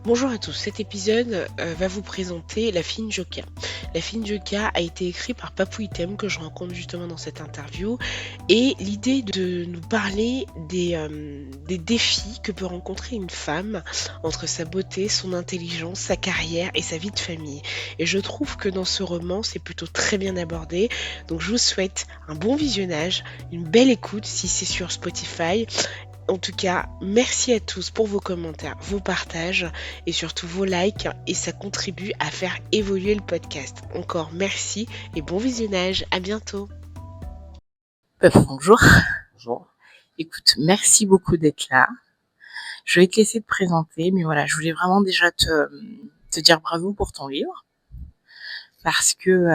Bonjour à tous, cet épisode va vous présenter La Fine Joka. La Fine Joka a été écrit par Papou Item que je rencontre justement dans cette interview et l'idée de nous parler des défis que peut rencontrer une femme entre sa beauté, son intelligence, sa carrière et sa vie de famille. Et je trouve que dans ce roman c'est plutôt très bien abordé, donc je vous souhaite un bon visionnage, une belle écoute si c'est sur Spotify. En tout cas, merci à tous pour vos commentaires, vos partages et surtout vos likes et ça contribue à faire évoluer le podcast. Encore merci et bon visionnage, à bientôt. Bonjour. Bonjour. Écoute, merci beaucoup d'être là. Je vais te laisser te présenter, mais voilà, je voulais vraiment déjà te dire bravo pour ton livre parce que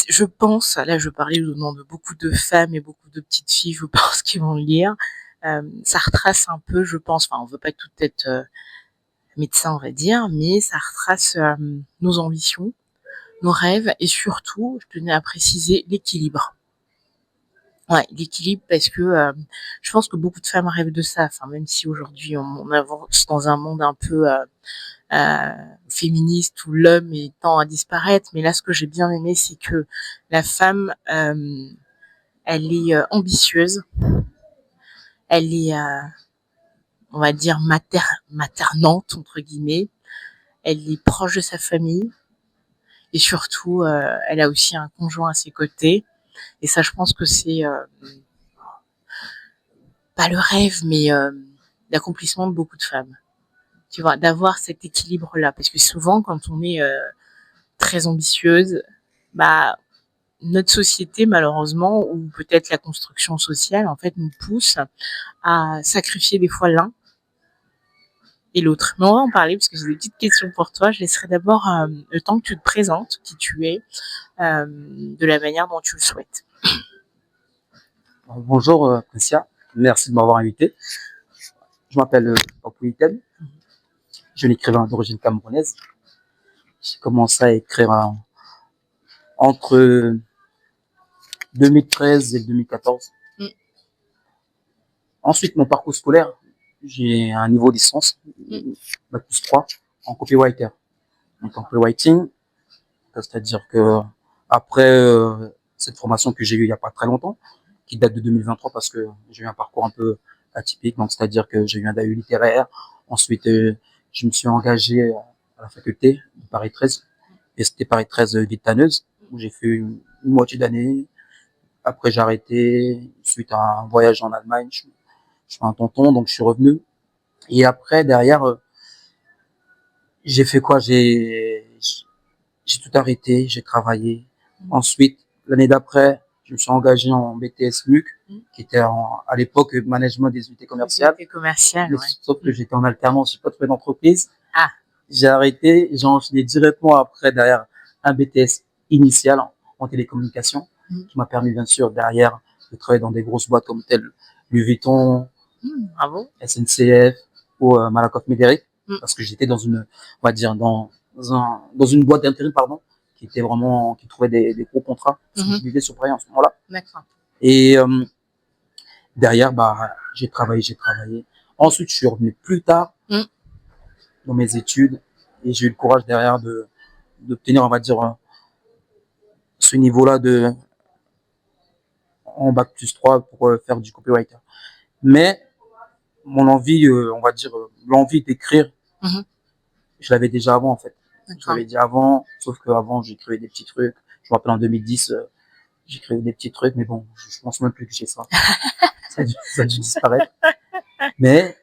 je pense, là je parlais au nom de beaucoup de femmes et beaucoup de petites filles, je pense, qui vont le lire. Ça retrace un peu, je pense, enfin on veut pas tout être médecin, on va dire, mais ça retrace nos ambitions, nos rêves et surtout, je tenais à préciser, l'équilibre. Ouais, l'équilibre parce que je pense que beaucoup de femmes rêvent de ça. Enfin, même si aujourd'hui on avance dans un monde un peu féministe où l'homme est tend à disparaître, mais là, ce que j'ai bien aimé, c'est que la femme, elle est ambitieuse, elle est, on va dire, maternante entre guillemets. Elle est proche de sa famille et surtout, elle a aussi un conjoint à ses côtés. Et ça, je pense que c'est pas le rêve, mais l'accomplissement de beaucoup de femmes. Tu vois, d'avoir cet équilibre-là. Parce que souvent, quand on est très ambitieuse, bah, notre société, malheureusement, ou peut-être la construction sociale, en fait, nous pousse à sacrifier des fois l'un et l'autre. Mais on va en parler parce que j'ai des petites questions pour toi. Je laisserai d'abord le temps que tu te présentes, qui tu es, de la manière dont tu le souhaites. Bonjour Priscia, merci de m'avoir invité. Je m'appelle Papou Item, je suis un écrivain d'origine camerounaise. J'ai commencé à écrire entre 2013 et 2014. Ensuite, mon parcours scolaire, j'ai un niveau licence, bac plus 3, en copywriter. Donc en copywriting, c'est-à-dire que après cette formation que j'ai eue il n'y a pas très longtemps, qui date de 2023 parce que j'ai eu un parcours un peu atypique, donc c'est-à-dire que j'ai eu un DAU littéraire, ensuite je me suis engagé à la faculté de Paris 13, et c'était Paris 13 Vitaneuse, où j'ai fait une moitié d'année, après j'ai arrêté, suite à un voyage en Allemagne, je fais un tonton, donc je suis revenu, et après derrière, j'ai fait quoi, j'ai tout arrêté, j'ai travaillé. Ensuite, l'année d'après, je me suis engagé en BTS MUC, qui était à l'époque management des unités commerciales. Commercial, ouais. Sauf que j'étais en alternance, j'ai pas trouvé d'entreprise. Ah. J'ai arrêté, j'ai enchaîné directement après derrière un BTS initial en télécommunication, qui m'a permis bien sûr derrière de travailler dans des grosses boîtes comme telles Louis Vuitton, Bravo. SNCF ou Malakoff Médéric, parce que j'étais dans une, on va dire dans une boîte d'intérim, pardon, qui était vraiment, qui trouvait des gros contrats, parce que je vivais sur Paris en ce moment-là. D'accord. Et derrière, bah, j'ai travaillé. Ensuite, je suis revenu plus tard dans mes études et j'ai eu le courage derrière d'obtenir, on va dire, ce niveau-là en bac plus 3 pour faire du copywriter. Mais mon envie, on va dire, l'envie d'écrire, je l'avais déjà avant en fait. Je l'avais dit avant, sauf qu'avant j'écrivais des petits trucs. Je me rappelle en 2010, j'écrivais des petits trucs, mais bon, je pense même plus que j'ai ça. Ça a dû disparaître. Mais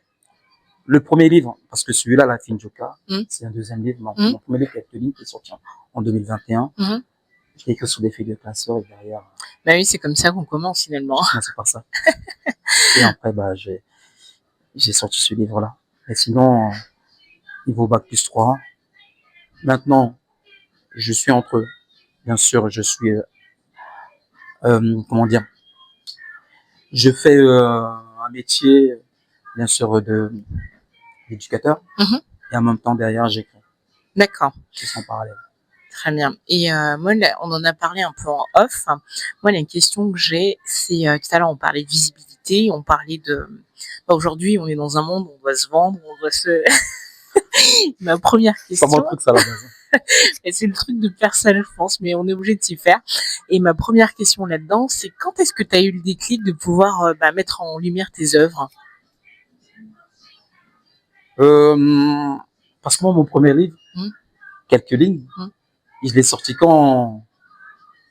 le premier livre, parce que celui-là, La Fine Joka, c'est un deuxième livre. Mon premier livre qui est sorti en 2021. Je l'ai écrit sur des feuilles de classeur et derrière. Bah oui, c'est comme ça qu'on commence finalement. Non, c'est pas ça. Et après, bah, j'ai sorti ce livre-là. Et sinon, niveau bac plus 3. Maintenant, je suis entre eux. Bien sûr, je suis, comment dire, je fais un métier, bien sûr, d'éducateur. Et en même temps, derrière, j'écris. D'accord. C'est son parallèle. Très bien. Et moi, on en a parlé un peu en off. Moi, la question que j'ai, c'est tout à l'heure, on parlait de visibilité, on parlait de Aujourd'hui, on est dans un monde où on doit se vendre, on doit se... Ma première C'est pas mon question, truc, ça, à la base. et c'est le truc de personne, je pense, mais on est obligé de s'y faire. Et ma première question là-dedans, c'est quand est-ce que tu as eu le déclic de pouvoir mettre en lumière tes œuvres? Parce que moi, mon premier livre, Hmm. quelques lignes, Hmm. je l'ai sorti quand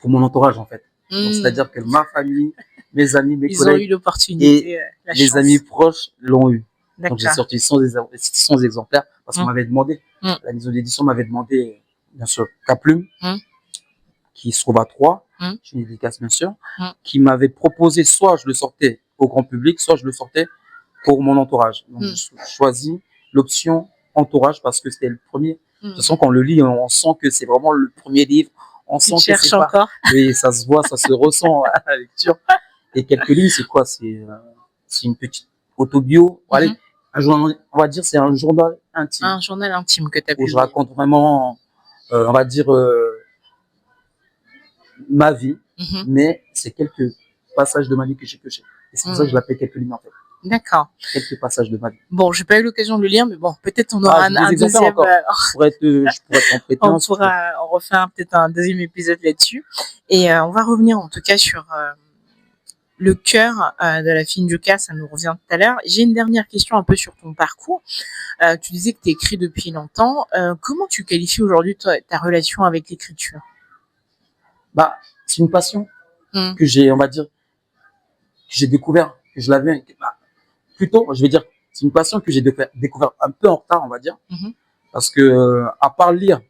pour mon entourage, en fait. Donc, Hmm. c'est-à-dire que ma famille, mes amis, mes Ils ont eu collègues l'opportunité, la les chance. amis proches l'ont eu. Donc, j'ai D'accord. sorti 100 exemplaires parce qu'on Hmm. m'avait demandé. Hmm. La maison d'édition m'avait demandé, bien sûr, Caplume, Hmm. qui se trouve à Troyes, Hmm. je une dédicace, bien sûr, Hmm. qui m'avait proposé soit je le sortais au grand public, soit je le sortais pour mon entourage. Donc, j'ai choisi l'option entourage parce que c'était le premier. De toute façon, quand on le lit, on sent que c'est vraiment le premier livre. On Tu sent que cherches c'est pas. encore. Oui, ça se voit, ça se ressent à la lecture. Et quelques lignes, c'est quoi? C'est une petite autobio. Allez, un journal, on va dire, c'est un journal intime. Un journal intime que tu as Où je publié. raconte vraiment, on va dire, ma vie, mais c'est quelques passages de ma vie que j'ai pioché. Et c'est pour ça que je l'appelle quelques lignes, en fait. D'accord. Quelques passages de ma vie. Bon, j'ai pas eu l'occasion de le lire, mais bon, peut-être on aura un deuxième. Encore. Je pourrais t'en prêter un. On refait peut-être un deuxième épisode là-dessus. Et on va revenir en tout cas sur le cœur de la fine Joca, ça nous revient tout à l'heure. J'ai une dernière question un peu sur ton parcours. Tu disais que tu écris depuis longtemps. Comment tu qualifies aujourd'hui ta relation avec l'écriture? Bah, c'est une passion que j'ai, on va dire, que j'ai découvert, que je l'avais. Bah, plutôt, je vais dire, c'est une passion que j'ai découvert un peu en retard, on va dire, parce que à part lire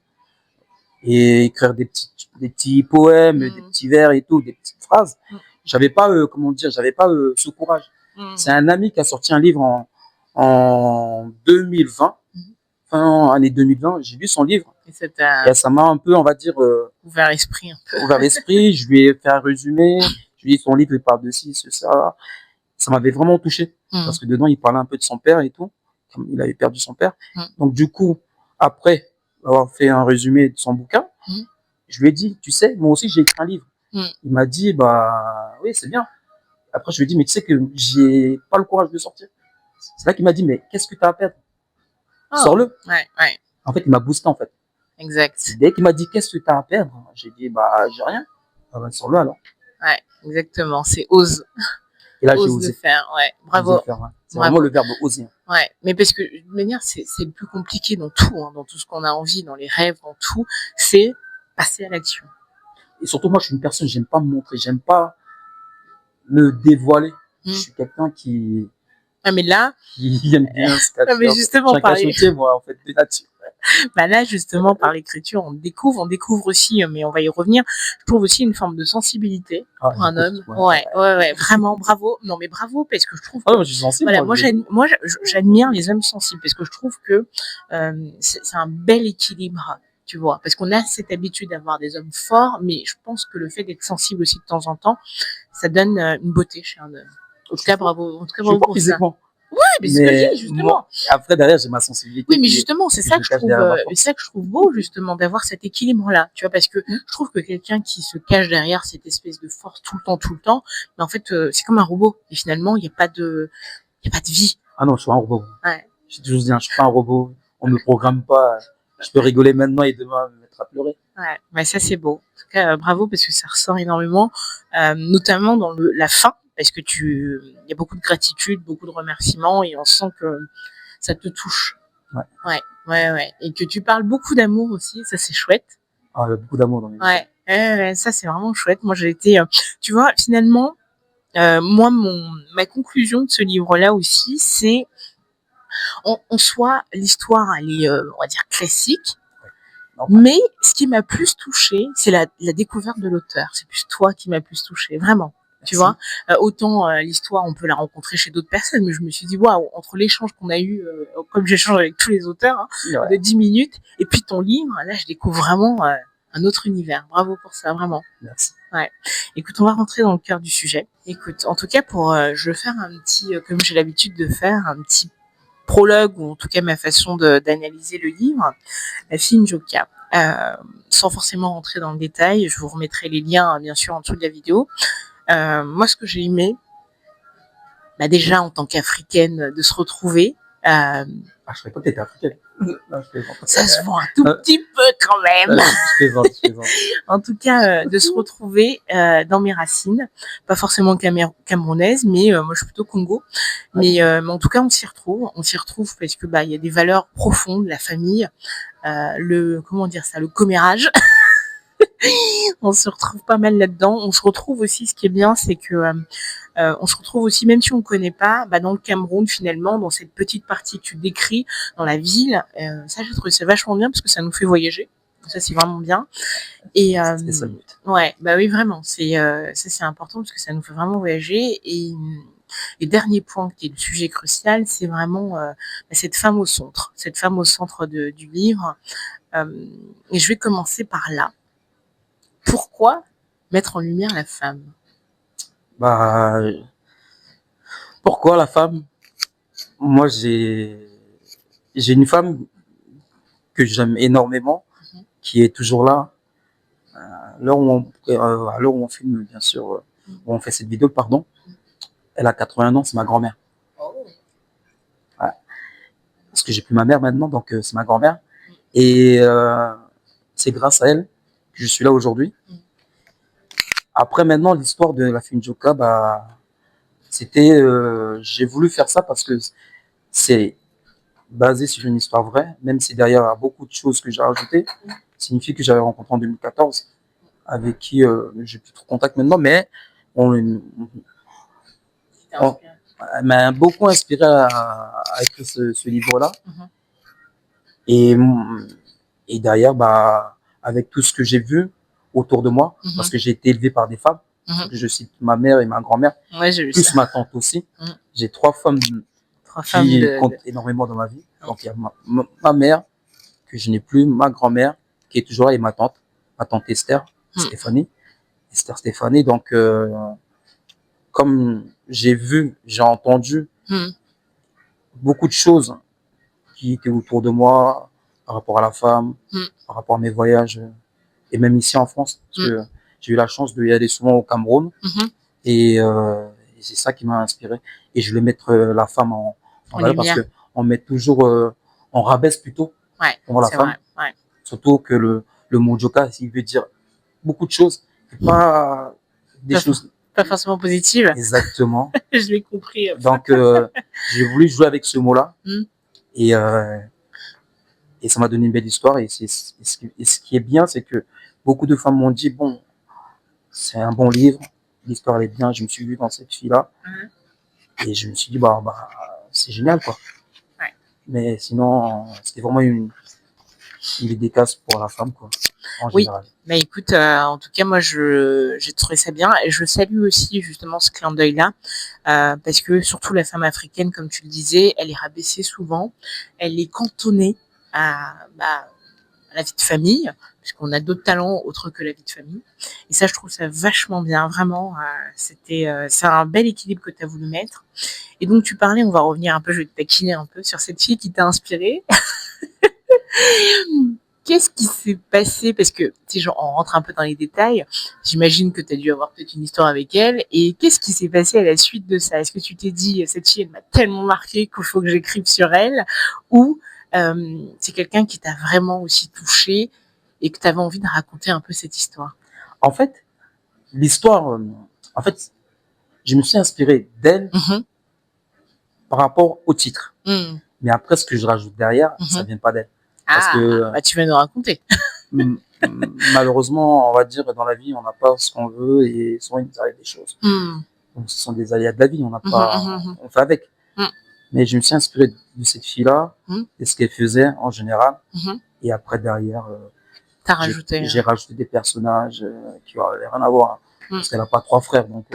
et écrire des petits poèmes, des petits vers et tout, des petites phrases, j'avais pas, comment dire, j'avais pas ce courage. C'est un ami qui a sorti un livre en 2020, fin année 2020. J'ai lu son livre et ça m'a un peu, on va dire, ouvert l'esprit. Ouvert l'esprit. Je lui ai fait un résumé. Je lui ai dit son livre il parle de ci, de ça. Ça m'avait vraiment touché parce que dedans il parlait un peu de son père et tout. Comme il avait perdu son père. Donc du coup, après avoir fait un résumé de son bouquin, je lui ai dit, tu sais, moi aussi j'ai écrit un livre. Il m'a dit, bah oui, c'est bien. Après, je lui ai dit, mais tu sais que j'ai pas le courage de le sortir. C'est là qu'il m'a dit, mais qu'est-ce que tu as à perdre? Sors-le. Ouais. En fait, il m'a boosté, en fait. Exact. Dès qu'il m'a dit, qu'est-ce que tu as à perdre? J'ai dit, bah, j'ai rien. Ah bah, sors-le alors. Ouais, exactement. C'est ose. Et là, j'ai osé. Faire, ouais. Bravo. C'est vraiment le verbe oser. Ouais, mais parce que de toute manière, c'est le plus compliqué dans tout, dans tout ce qu'on a envie, dans les rêves, dans tout, c'est passer à l'action. Et surtout, moi, je suis une personne, j'aime pas me montrer, j'aime pas me dévoiler. Je suis quelqu'un qui. Ah, mais là. Qui aime bien se cacher. Mais justement, par moi, en fait, de nature. Bah là, justement, par l'écriture, on découvre aussi, mais on va y revenir. Je trouve aussi une forme de sensibilité pour un homme. Ouais, vraiment, bravo. Non, mais bravo, parce que je trouve. Moi, je suis sensible. Voilà, moi, j'admire les hommes sensibles, parce que je trouve que c'est un bel équilibre, tu vois, parce qu'on a cette habitude d'avoir des hommes forts, mais je pense que le fait d'être sensible aussi de temps en temps, ça donne une beauté chez un homme. En tout cas, bravo. En tout cas, bravo pour ça. Oui, mais c'est ce que je dis, justement. Moi, après, derrière, j'ai ma sensibilité. Oui, mais justement, c'est ça que je trouve beau, justement, d'avoir cet équilibre-là. Tu vois, parce que je trouve que quelqu'un qui se cache derrière cette espèce de force tout le temps, mais en fait, c'est comme un robot. Et finalement, il n'y a pas de vie. Ah non, je suis un robot. Ouais. J'ai toujours dit, je suis pas un robot. On me programme pas. Je peux rigoler maintenant et demain me mettre à pleurer. Ouais, mais ça, c'est beau. En tout cas, bravo, parce que ça ressort énormément, notamment dans la fin. Parce que il y a beaucoup de gratitude, beaucoup de remerciements, et on sent que ça te touche. Ouais. Et que tu parles beaucoup d'amour aussi, ça c'est chouette. Ah, il y a beaucoup d'amour dans mes livres. Ouais, ça c'est vraiment chouette. Moi j'ai été, tu vois, finalement, moi ma conclusion de ce livre-là aussi, c'est, en soi, l'histoire elle est, on va dire classique. Mais ce qui m'a plus touchée, c'est la découverte de l'auteur. C'est plus toi qui m'a plus touchée, vraiment. Tu vois, autant l'histoire, on peut la rencontrer chez d'autres personnes, mais je me suis dit, waouh, entre l'échange qu'on a eu, comme j'échange avec tous les auteurs, de 10 minutes, et puis ton livre, là, je découvre vraiment un autre univers. Bravo pour ça, vraiment. Merci. Ouais. Écoute, on va rentrer dans le cœur du sujet. Écoute, en tout cas, je vais faire un petit, comme j'ai l'habitude de faire, un petit prologue, ou en tout cas ma façon d'analyser le livre, La fine Joca. Sans forcément rentrer dans le détail, je vous remettrai les liens, bien sûr, en dessous de la vidéo. Moi, ce que j'ai aimé, bah, déjà en tant qu'Africaine, de se retrouver. Ah, je savais pas que t'étais africaine. Non, je plaisante. Ça se voit un tout petit peu quand même. Je plaisante, je plaisante. En tout cas, de se retrouver dans mes racines, pas forcément camerounaise, mais moi je suis plutôt Congo. Mais en tout cas, on s'y retrouve. On s'y retrouve parce que bah il y a des valeurs profondes, la famille, le comment dire ça, le commérage. On se retrouve pas mal là-dedans. On se retrouve aussi, ce qui est bien, c'est que on se retrouve aussi, même si on ne connaît pas, bah, dans le Cameroun finalement, dans cette petite partie que tu décris, dans la ville. Ça, j'ai trouvé ça vachement bien parce que ça nous fait voyager. Ça, c'est vraiment bien. Et C'était ça le but. ouais, bah oui, vraiment. Ça, c'est important parce que ça nous fait vraiment voyager. Et dernier point qui est le sujet crucial, c'est vraiment cette femme au centre, du livre. Et je vais commencer par là. Pourquoi mettre en lumière la femme? Bah, pourquoi la femme? Moi, j'ai une femme que j'aime énormément, qui est toujours là. À l'heure où on filme, bien sûr, où on fait cette vidéo, pardon, elle a 81 ans, c'est ma grand-mère. Ouais. Parce que j'ai plus ma mère maintenant, donc c'est ma grand-mère. Et c'est grâce à elle que je suis là aujourd'hui. Après, maintenant, l'histoire de la Finjoka, bah, c'était, j'ai voulu faire ça parce que c'est basé sur une histoire vraie, même si derrière il y a beaucoup de choses que j'ai rajoutées. C'est une fille que j'avais rencontrée en 2014, avec qui j'ai plus trop contact maintenant, mais on elle m'a beaucoup inspiré à écrire ce livre-là. Et, et derrière, bah, avec tout ce que j'ai vu autour de moi, parce que j'ai été élevé par des femmes, je cite ma mère et ma grand-mère, Ouais, j'ai vu plus ça. ma tante aussi. J'ai trois femmes qui comptent énormément dans ma vie. Donc il y a ma mère, que je n'ai plus, ma grand-mère, qui est toujours là, et ma tante Esther, Esther Stéphanie. Donc, comme j'ai vu, j'ai entendu beaucoup de choses qui étaient autour de moi par rapport à la femme, par rapport à mes voyages, et même ici en France, parce que j'ai eu la chance d'y aller souvent au Cameroun, et c'est ça qui m'a inspiré. Et je voulais mettre la femme en valeur, parce que on met toujours, on rabaisse plutôt la femme, surtout que le mot joka, il veut dire beaucoup de choses, et pas des choses pas forcément positives. Exactement. Je l'ai compris. Donc j'ai voulu jouer avec ce mot-là, et ça m'a donné une belle histoire. Et ce qui est bien, c'est que beaucoup de femmes m'ont dit, bon, c'est un bon livre, l'histoire elle est bien, je me suis vu dans cette fille-là, et je me suis dit, bah c'est génial, quoi. Mais sinon, c'était vraiment une dédicace pour la femme, quoi, en général. Bah écoute, en tout cas, moi, j'ai trouvé ça bien, et je salue aussi justement ce clin d'œil-là, parce que surtout la femme africaine, comme tu le disais, elle est rabaissée souvent, elle est cantonnée à la vie de famille, puisqu'on a d'autres talents autres que la vie de famille. Et ça, je trouve ça vachement bien, vraiment. C'est un bel équilibre que tu as voulu mettre. Et donc, tu parlais, on va revenir un peu, je vais te taquiner un peu sur cette fille qui t'a inspirée. Qu'est-ce qui s'est passé? Parce que, si on rentre un peu dans les détails, j'imagine que tu as dû avoir peut-être une histoire avec elle. Et qu'est-ce qui s'est passé à la suite de ça? Est-ce que tu t'es dit, cette fille, elle m'a tellement marqué qu'il faut que j'écrive sur elle? Ou c'est quelqu'un qui t'a vraiment aussi touché et que tu avais envie de raconter un peu cette histoire? En fait, l'histoire, je me suis inspiré d'elle par rapport au titre. Mais après, ce que je rajoute derrière, ça vient pas d'elle. Parce que bah, tu vas nous raconter. malheureusement, on va dire, dans la vie, on n'a pas ce qu'on veut, et souvent il nous arrive des choses. Donc, ce sont des aléas de la vie, on n'a pas, on fait avec. Mais je me suis inspiré de cette fille-là, de ce qu'elle faisait en général. Et après, derrière, j'ai rajouté des personnages qui n'avaient rien à voir. Parce qu'elle n'a pas 3 frères, donc...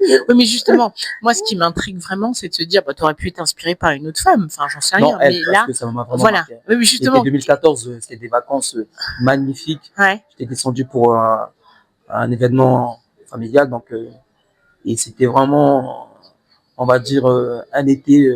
Oui, mais justement, moi, ce qui m'intrigue vraiment, c'est de se dire, bah, tu aurais pu être inspiré par une autre femme. Enfin, j'en sais rien. Non, elle, mais parce là, que ça m'a vraiment voilà. marqué. Oui, mais justement. L'été 2014, c'était des vacances magnifiques. J'étais descendu pour un événement familial, donc et c'était vraiment, on va dire, un été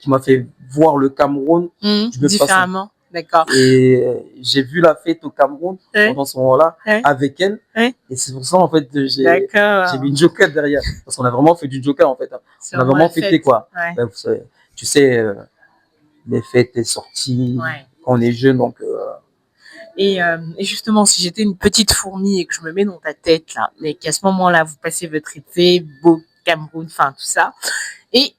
qui m'a fait voir le Cameroun différemment. D'accord. Et j'ai vu la fête au Cameroun Ouais. pendant ce moment-là Ouais. avec elle. Ouais. Et c'est pour ça, en fait, j'ai D'accord. mis une joker derrière. Parce qu'on a vraiment fait du joker, en fait. On Sur a vraiment la fêté, fête. quoi. Ouais. Ben, tu sais, les fêtes, les sorties, Ouais. quand on est jeune, donc... Et justement, si j'étais une petite fourmi et que je me mets dans ta tête, là, et qu'à ce moment-là, vous passez votre été, beau Cameroun, enfin, tout ça, et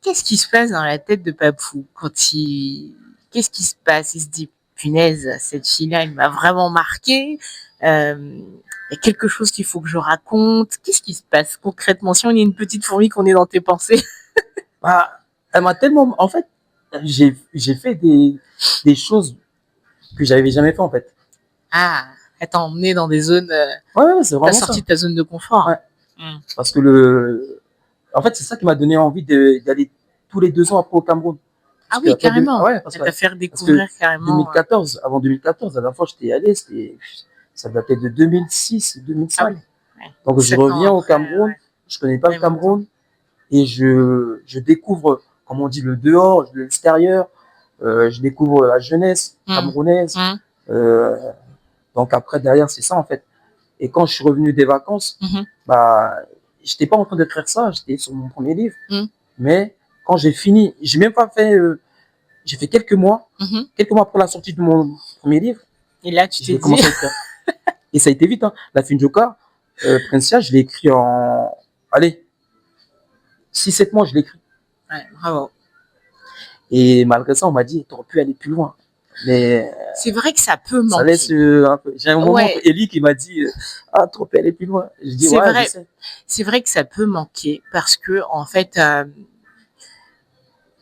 qu'est-ce qui se passe dans la tête de Papou quand il... Qu'est-ce qui se passe? Il se dit, punaise, cette fille-là, elle m'a vraiment marqué. Il y a quelque chose qu'il faut que je raconte. Qu'est-ce qui se passe concrètement? Si on est une petite fourmi, qu'on est dans tes pensées. Bah, elle m'a tellement... En fait, j'ai fait des choses que j'avais jamais fait, en fait. Ah, elle t'a emmené dans des zones... Ouais, c'est T'as vraiment sorti ça. de ta zone de confort. Ouais. Mm. Parce que en fait, c'est ça qui m'a donné envie d'aller tous les 2 ans après au Cameroun. Ah oui, carrément. Ouais, parce Elle que t'a fait découvrir carrément... 2014, avant 2014, la dernière fois que j'étais allé, ça datait de 2006, 2005. Ah oui. Ouais. Donc je 7 ans reviens au après, Cameroun, ouais. je connais pas le Ouais, longtemps. Cameroun, et je découvre, comme on dit, le dehors, l'extérieur, je découvre la jeunesse camerounaise. Donc après, derrière, c'est ça, en fait. Et quand je suis revenu des vacances, bah, j'étais pas en train d'écrire ça, j'étais sur mon premier livre. Mais quand j'ai fini, j'ai même pas fait, j'ai fait quelques mois après la sortie de mon premier livre. Et là, tu t'es J'ai dit... commencé à écrire. Et ça a été vite, hein. La Finjoka, Princia, je l'ai écrit en, allez, 6-7 mois, je l'ai écrit. Ouais, bravo. Et malgré ça, on m'a dit, t'aurais pu aller plus loin. Mais c'est vrai que ça peut manquer. ça laisse un peu. J'ai un moment, Ellie qui m'a dit, ah, t'aurais pu aller plus loin. Je dis, ouais, vrai. je sais. C'est vrai que ça peut manquer parce que, en fait,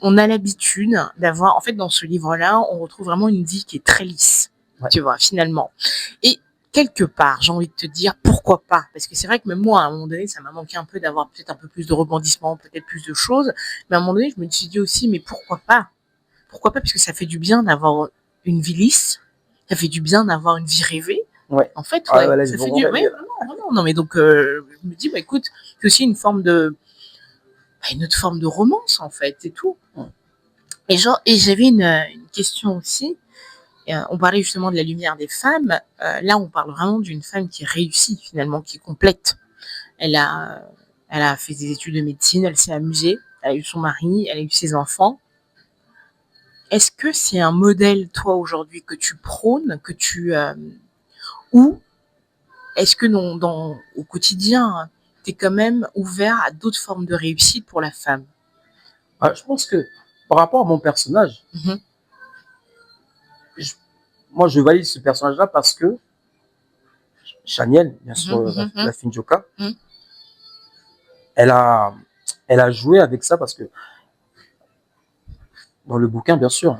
on a l'habitude d'avoir, en fait, dans ce livre-là, on retrouve vraiment une vie qui est très lisse, tu vois, finalement. Et quelque part, j'ai envie de te dire, pourquoi pas? Parce que c'est vrai que même moi, à un moment donné, ça m'a manqué un peu d'avoir peut-être un peu plus de rebondissements, peut-être plus de choses. Mais à un moment donné, je me suis dit aussi, mais pourquoi pas? Pourquoi pas? Parce que ça fait du bien d'avoir une vie lisse. Ça fait du bien d'avoir une vie rêvée. Ouais. En fait, ouais, là, ça fait du... Ouais, vraiment. Non, mais donc, je me dis, bah, écoute, c'est aussi une forme de... une autre forme de romance, en fait, c'est tout. Et j'avais une question aussi. On parlait justement de la lumière des femmes. Là, on parle vraiment d'une femme qui est réussie, finalement, qui est complète. Elle a fait des études de médecine, elle s'est amusée, elle a eu son mari, elle a eu ses enfants. Est-ce que c'est un modèle, toi, aujourd'hui, que tu prônes, que tu... ou est-ce que au quotidien, tu es quand même ouvert à d'autres formes de réussite pour la femme? Je pense que par rapport à mon personnage, moi, je valide ce personnage-là parce que Chaniel, bien sûr, la Finjoka, elle a joué avec ça parce que dans le bouquin, bien sûr,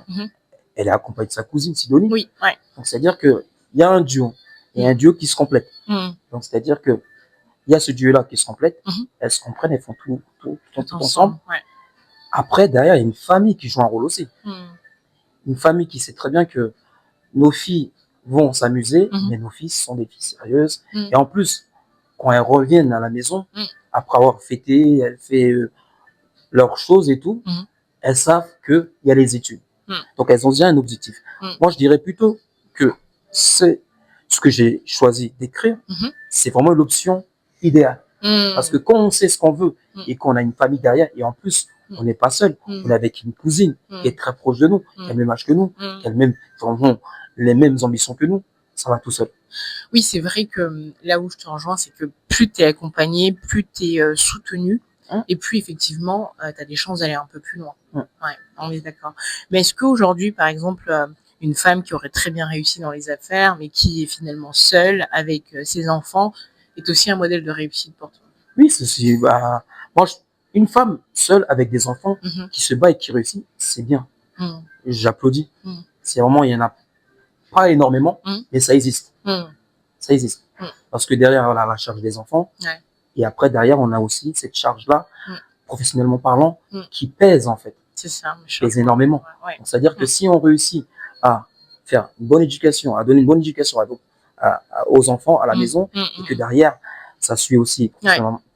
elle est accompagnée de sa cousine Sidonie. Oui, ouais. Donc, c'est-à-dire qu'il y a un duo, et un duo qui se complète. Donc, c'est-à-dire que il y a ce duo-là qui se complète, elles se comprennent, elles font tout ensemble. Ouais. Après, derrière, il y a une famille qui joue un rôle aussi. Une famille qui sait très bien que nos filles vont s'amuser, mais nos filles sont des filles sérieuses. Et en plus, quand elles reviennent à la maison, après avoir fêté, elles font leurs choses et tout, elles savent qu'il y a les études. Donc, elles ont déjà un objectif. Moi, je dirais plutôt que c'est ce que j'ai choisi d'écrire, c'est vraiment l'option idéale. Parce que quand on sait ce qu'on veut et qu'on a une famille derrière, et en plus, on n'est pas seul, on est avec une cousine qui est très proche de nous, qui a le même âge que nous, qui a les mêmes ambitions que nous, ça va tout seul. Oui, c'est vrai que là où je te rejoins, c'est que plus tu es accompagné, plus tu es soutenu, et puis effectivement, tu as des chances d'aller un peu plus loin. Ouais, on est d'accord. Mais est-ce qu'aujourd'hui, par exemple, une femme qui aurait très bien réussi dans les affaires, mais qui est finalement seule avec ses enfants, est aussi un modèle de réussite pour toi? Oui, moi, une femme seule avec des enfants qui se bat et qui réussit, c'est bien. J'applaudis. C'est vraiment, il y en a pas énormément, mais ça existe. Ça existe. Parce que derrière, on a la charge des enfants. Et après, derrière, on a aussi cette charge-là, professionnellement parlant, qui pèse, en fait. C'est ça. Qui pèse énormément. C'est-à-dire que si on réussit à faire une bonne éducation, à donner une bonne éducation aux enfants à la maison, et que derrière, ça suit aussi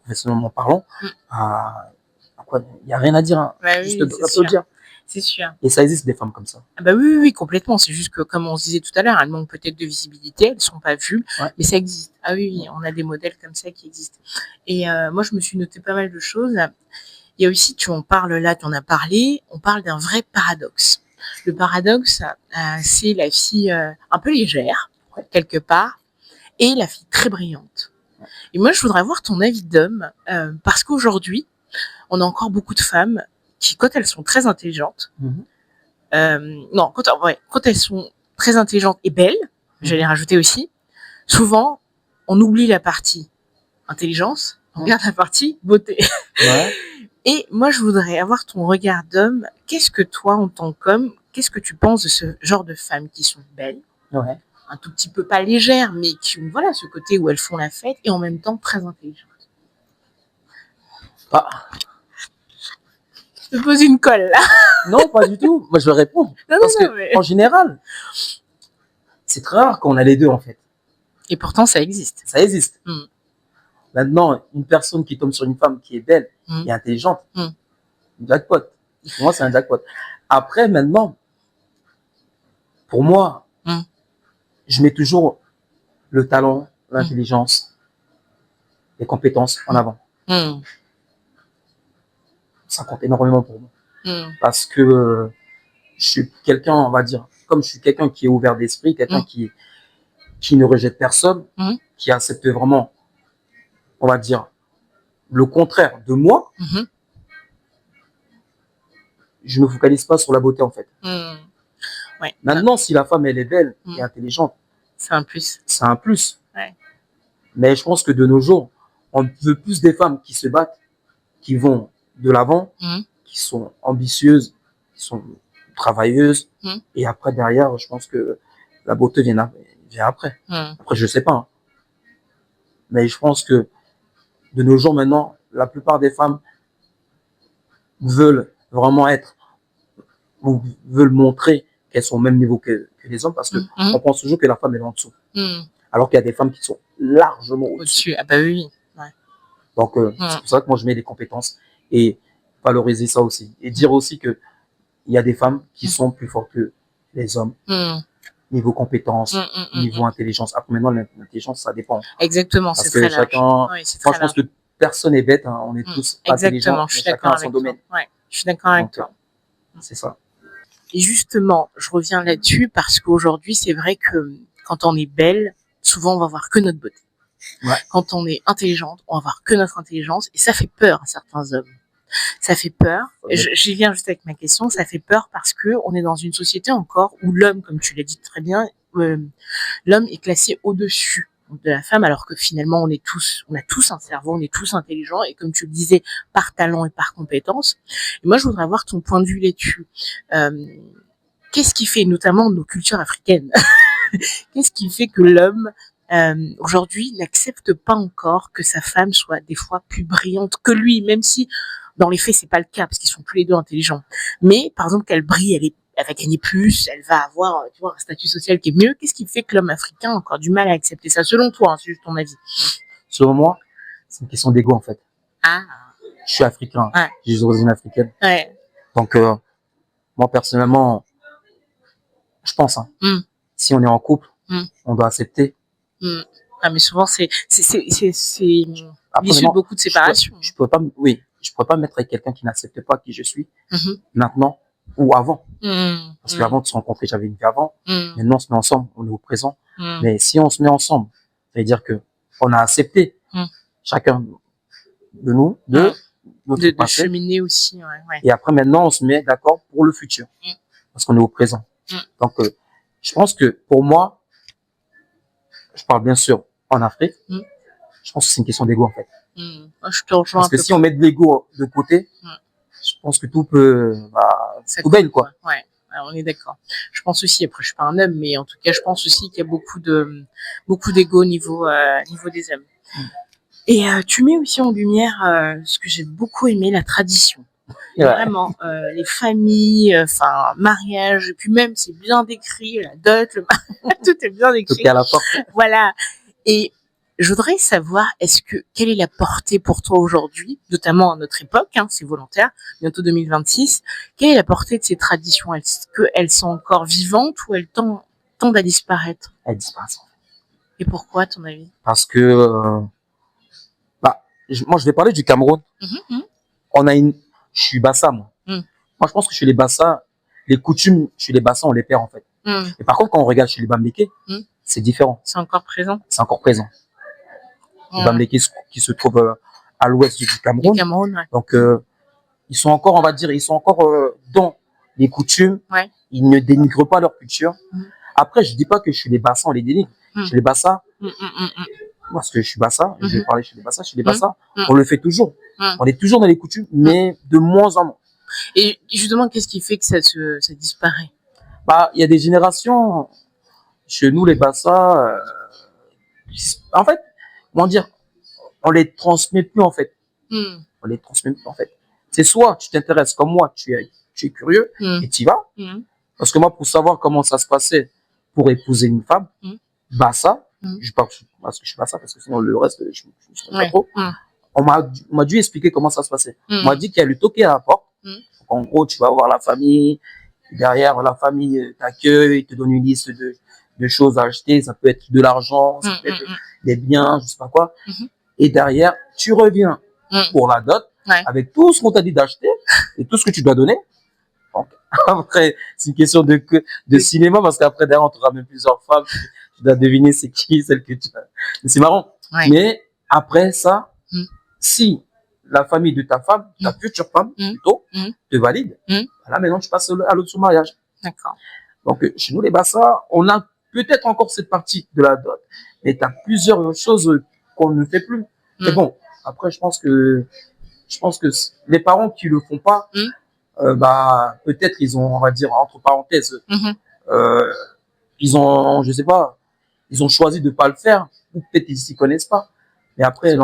professionnellement parlant, il n'y a rien à dire. Juste applaudir. C'est sûr. Et ça existe des femmes comme ça. Ah bah oui, complètement. C'est juste que, comme on se disait tout à l'heure, elles manquent peut-être de visibilité, elles sont pas vues, mais ça existe. Ah oui, on a des modèles comme ça qui existent. Et moi, je me suis noté pas mal de choses. Il y a aussi, tu en parles là, tu en as parlé, on parle d'un vrai paradoxe. Le paradoxe, c'est la fille un peu légère, quelque part, et la fille très brillante. Et moi, je voudrais avoir ton avis d'homme, parce qu'aujourd'hui, on a encore beaucoup de femmes qui, quand elles sont très intelligentes, quand elles sont très intelligentes et belles, j'allais rajouter aussi, souvent, on oublie la partie intelligence, on regarde la partie beauté. Ouais. Et moi, je voudrais avoir ton regard d'homme. Qu'est-ce que toi, en tant qu'homme, qu'est-ce que tu penses de ce genre de femmes qui sont belles, un tout petit peu pas légères, mais qui ont ce côté où elles font la fête et en même temps très intelligentes? Je te pose une colle, là. Non, pas du tout. Moi, je vais répondre. En général, c'est très rare qu'on a les deux, en fait. Et pourtant, ça existe. Ça existe. Maintenant, une personne qui tombe sur une femme qui est belle et intelligente, jackpot. Pour moi, c'est un jackpot. Après, maintenant, pour moi, je mets toujours le talent, l'intelligence, les compétences en avant. Ça compte énormément pour moi. Parce que je suis quelqu'un, on va dire, comme je suis quelqu'un qui est ouvert d'esprit, quelqu'un qui ne rejette personne, qui accepte vraiment, on va dire, le contraire de moi, je ne me focalise pas sur la beauté, en fait. Ouais. Maintenant, si la femme, elle est belle et intelligente, c'est un plus. C'est un plus. Ouais. Mais je pense que de nos jours, on veut plus des femmes qui se battent, qui vont de l'avant, qui sont ambitieuses, qui sont travailleuses. Et après, derrière, je pense que la beauté vient après. Après, je sais pas. Hein. Mais je pense que de nos jours, maintenant, la plupart des femmes veulent vraiment être, ou veulent montrer qu'elles sont au même niveau que les hommes, parce que on pense toujours que la femme est en dessous. Alors qu'il y a des femmes qui sont largement au-dessus. Ah bah oui. Ouais. Donc, c'est pour ça que moi, je mets des compétences et valoriser ça aussi. Et dire aussi que il y a des femmes qui sont plus fortes que les hommes. Niveau compétences, niveau intelligence. Après, maintenant, l'intelligence, ça dépend. Exactement, parce que chacun, oui, moi, je pense que personne n'est bête, hein. On est tous intelligents, je suis chacun a son domaine. Ouais, je suis d'accord avec toi. C'est ça. Et justement, je reviens là-dessus parce qu'aujourd'hui, c'est vrai que quand on est belle, souvent on va voir que notre beauté. Ouais. Quand on est intelligente, on va voir que notre intelligence et ça fait peur à certains hommes. Ça fait peur. J'y viens juste avec ma question. Ça fait peur parce que on est dans une société encore où l'homme, comme tu l'as dit très bien, l'homme est classé au-dessus de la femme, alors que finalement on a tous un cerveau, on est tous intelligents et comme tu le disais, par talent et par compétence. Et moi, je voudrais avoir ton point de vue là-dessus. Qu'est-ce qui fait, notamment nos cultures africaines, qu'est-ce qui fait que l'homme aujourd'hui n'accepte pas encore que sa femme soit des fois plus brillante que lui, même si dans les faits c'est pas le cas parce qu'ils sont tous les deux intelligents. Mais par exemple qu'elle brille, elle va gagner plus, elle va avoir un statut social qui est mieux. Qu'est-ce qui fait que l'homme africain a encore du mal à accepter ça, selon toi, hein, c'est juste ton avis? Selon moi, c'est une question d'ego en fait. Ah. Je suis africain, j'ai des origines africaines. Ouais. Donc moi personnellement, je pense, si on est en couple, on doit accepter. Ah mais souvent c'est l'issue de beaucoup de séparations. Je pourrais pas me mettre avec quelqu'un qui n'accepte pas qui je suis maintenant ou avant. Parce qu'avant de se rencontrer, j'avais une vie avant. Maintenant, on se met ensemble, on est au présent. Mais si on se met ensemble, ça veut dire que on a accepté chacun de nous de cheminer aussi. Ouais. Et après, maintenant, on se met d'accord pour le futur. Parce qu'on est au présent. Donc, je pense que pour moi, je parle bien sûr en Afrique, je pense que c'est une question d'ego en fait. Je te rejoins. Parce que si on met de l'ego de côté, je pense que tout peut, tout baigne quoi. Ouais, on est d'accord. Je pense aussi, après je suis pas un homme, mais en tout cas je pense aussi qu'il y a beaucoup d'ego au niveau des hommes. Et tu mets aussi en lumière ce que j'ai beaucoup aimé, la tradition. Vraiment, les familles, mariage, et puis même c'est bien décrit, la dot, tout est bien décrit. Tout est à la porte. Voilà. Et Je voudrais savoir, quelle est la portée pour toi aujourd'hui, notamment à notre époque, hein, c'est volontaire, bientôt 2026, quelle est la portée de ces traditions? Est-ce qu'elles sont encore vivantes ou elles tendent à disparaître? Elles disparaissent. Et pourquoi, à ton avis? Parce que, moi, je vais parler du Cameroun. On a je suis Bassa, moi. Moi, je pense que chez les Bassa, les coutumes chez les Bassa, on les perd, en fait. Et par contre, quand on regarde chez les Bamlékés, c'est différent. C'est encore présent. C'est encore présent. Les Bamlékés qui se trouvent à l'ouest du Cameroun. Ouais. Donc, ils sont encore, on va dire, dans les coutumes. Ouais. Ils ne dénigrent pas leur culture. Après, je dis pas que chez les Bassa, on les dénigre. Chez les Bassa, parce que je suis Bassa, je vais parler chez les Bassa. Chez les Bassa, on le fait toujours. On est toujours dans les coutumes, mais de moins en moins. Et justement, qu'est-ce qui fait que ça disparaît? Il y a des générations, chez nous, les Bassa, en fait, comment dire, on les transmet plus, en fait. On les transmet plus, en fait. C'est soit tu t'intéresses comme moi, tu es curieux et tu y vas. Parce que moi, pour savoir comment ça se passait pour épouser une femme, Bassa, je parle parce que je suis Bassa, parce que sinon le reste, je ne sais pas trop. On m'a dû expliquer comment ça se passait. On m'a dit qu'il y a le toqué à la porte. Donc, en gros, tu vas voir la famille. Derrière, la famille t'accueille, te donne une liste de choses à acheter. Ça peut être de l'argent, ça peut être des biens, je sais pas quoi. Et derrière, tu reviens pour la dot avec tout ce qu'on t'a dit d'acheter et tout ce que tu dois donner. Donc, après, c'est une question de cinéma parce qu'après, derrière, on te ramène plusieurs femmes. Tu dois deviner c'est qui, celle que tu as. Mais c'est marrant. Mais après ça, si la famille de ta femme, ta future femme, plutôt, te valide, là, maintenant, tu passes à l'autre mariage. D'accord. Donc, chez nous, les Bassa, on a peut-être encore cette partie de la dot, mais tu as plusieurs choses qu'on ne fait plus. C'est bon. Après, je pense que les parents qui le font pas, peut-être ils ont, on va dire, entre parenthèses, je sais pas, ils ont choisi de pas le faire, ou peut-être ils s'y connaissent pas. Mais après,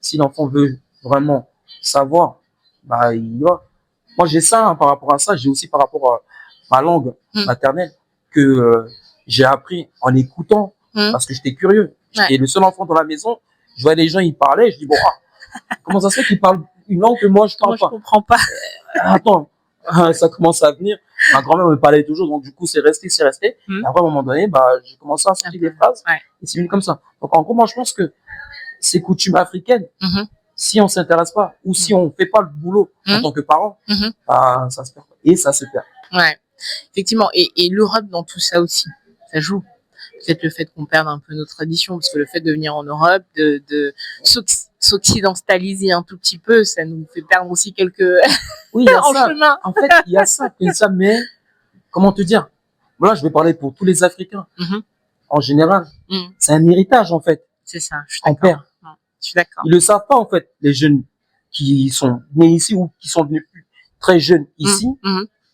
si l'enfant veut vraiment savoir, il y va. Moi, j'ai ça, hein, par rapport à ça. J'ai aussi par rapport à ma langue maternelle que j'ai appris en écoutant parce que j'étais curieux. J'étais le seul enfant dans la maison. Je voyais les gens, ils parlaient. Je dis, bon, comment ça se fait qu'ils parlent une langue que moi, je parle pas? Je comprends pas. Attends, ça commence à venir. Ma grand-mère me parlait toujours, donc du coup, c'est resté. Et après, à un moment donné, j'ai commencé à sortir des phrases. Et c'est venu comme ça. Donc, en gros, moi, je pense que ces coutumes africaines, si on s'intéresse pas ou si on fait pas le boulot en tant que parent, ça se perd. Et ça se perd. Ouais, effectivement. Et l'Europe dans tout ça aussi, ça joue. Peut-être le fait qu'on perde un peu nos traditions, parce que le fait de venir en Europe, de s'occidentaliser un tout petit peu, ça nous fait perdre aussi quelques oui, il y a en ça. chemin. En fait, il y a ça, mais comment te dire? Voilà, je vais parler pour tous les Africains. En général, c'est un héritage, en fait. C'est ça, je suis d'accord. On perd. Je suis d'accord. Ils le savent pas, en fait, les jeunes qui sont nés ici ou qui sont venus plus très jeunes ici,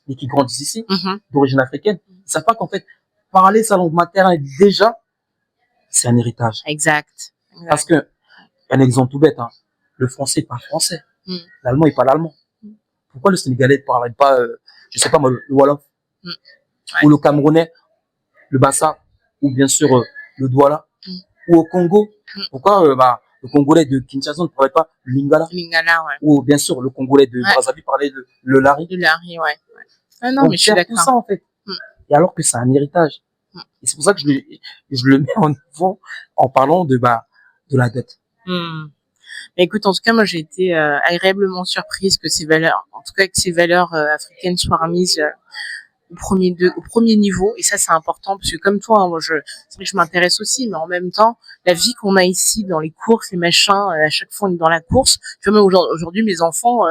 et qui grandissent ici, d'origine africaine. Ils savent pas qu'en fait, parler sa langue maternelle, déjà, c'est un héritage. Exact. Parce que, un exemple tout bête, hein, le français parle français. L'allemand, il parle allemand. Pourquoi le Sénégalais ne parle pas, je sais pas moi, le Wolof, ou le Camerounais, le Bassa, ou bien sûr, le Douala, ou au Congo. Pourquoi, le Congolais de Kinshasa ne parlait pas le Lingala? Lingala, ouais. Ou bien sûr, le Congolais de Brazzaville parlait le Lari. Le Lari, ouais. Ah non, donc, mais je suis d'accord. tout ça, en fait. Et alors que c'est un héritage. Et c'est pour ça que je le mets en avant en parlant de la dette. Mais écoute, en tout cas, moi, j'ai été agréablement surprise que ces valeurs, en tout cas, que ces valeurs africaines soient remises au premier niveau. Et ça, c'est important, parce que comme toi, hein, moi, c'est vrai que je m'intéresse aussi, mais en même temps, la vie qu'on a ici dans les courses, les machins, à chaque fois on est dans la course. Tu vois, même aujourd'hui, mes enfants,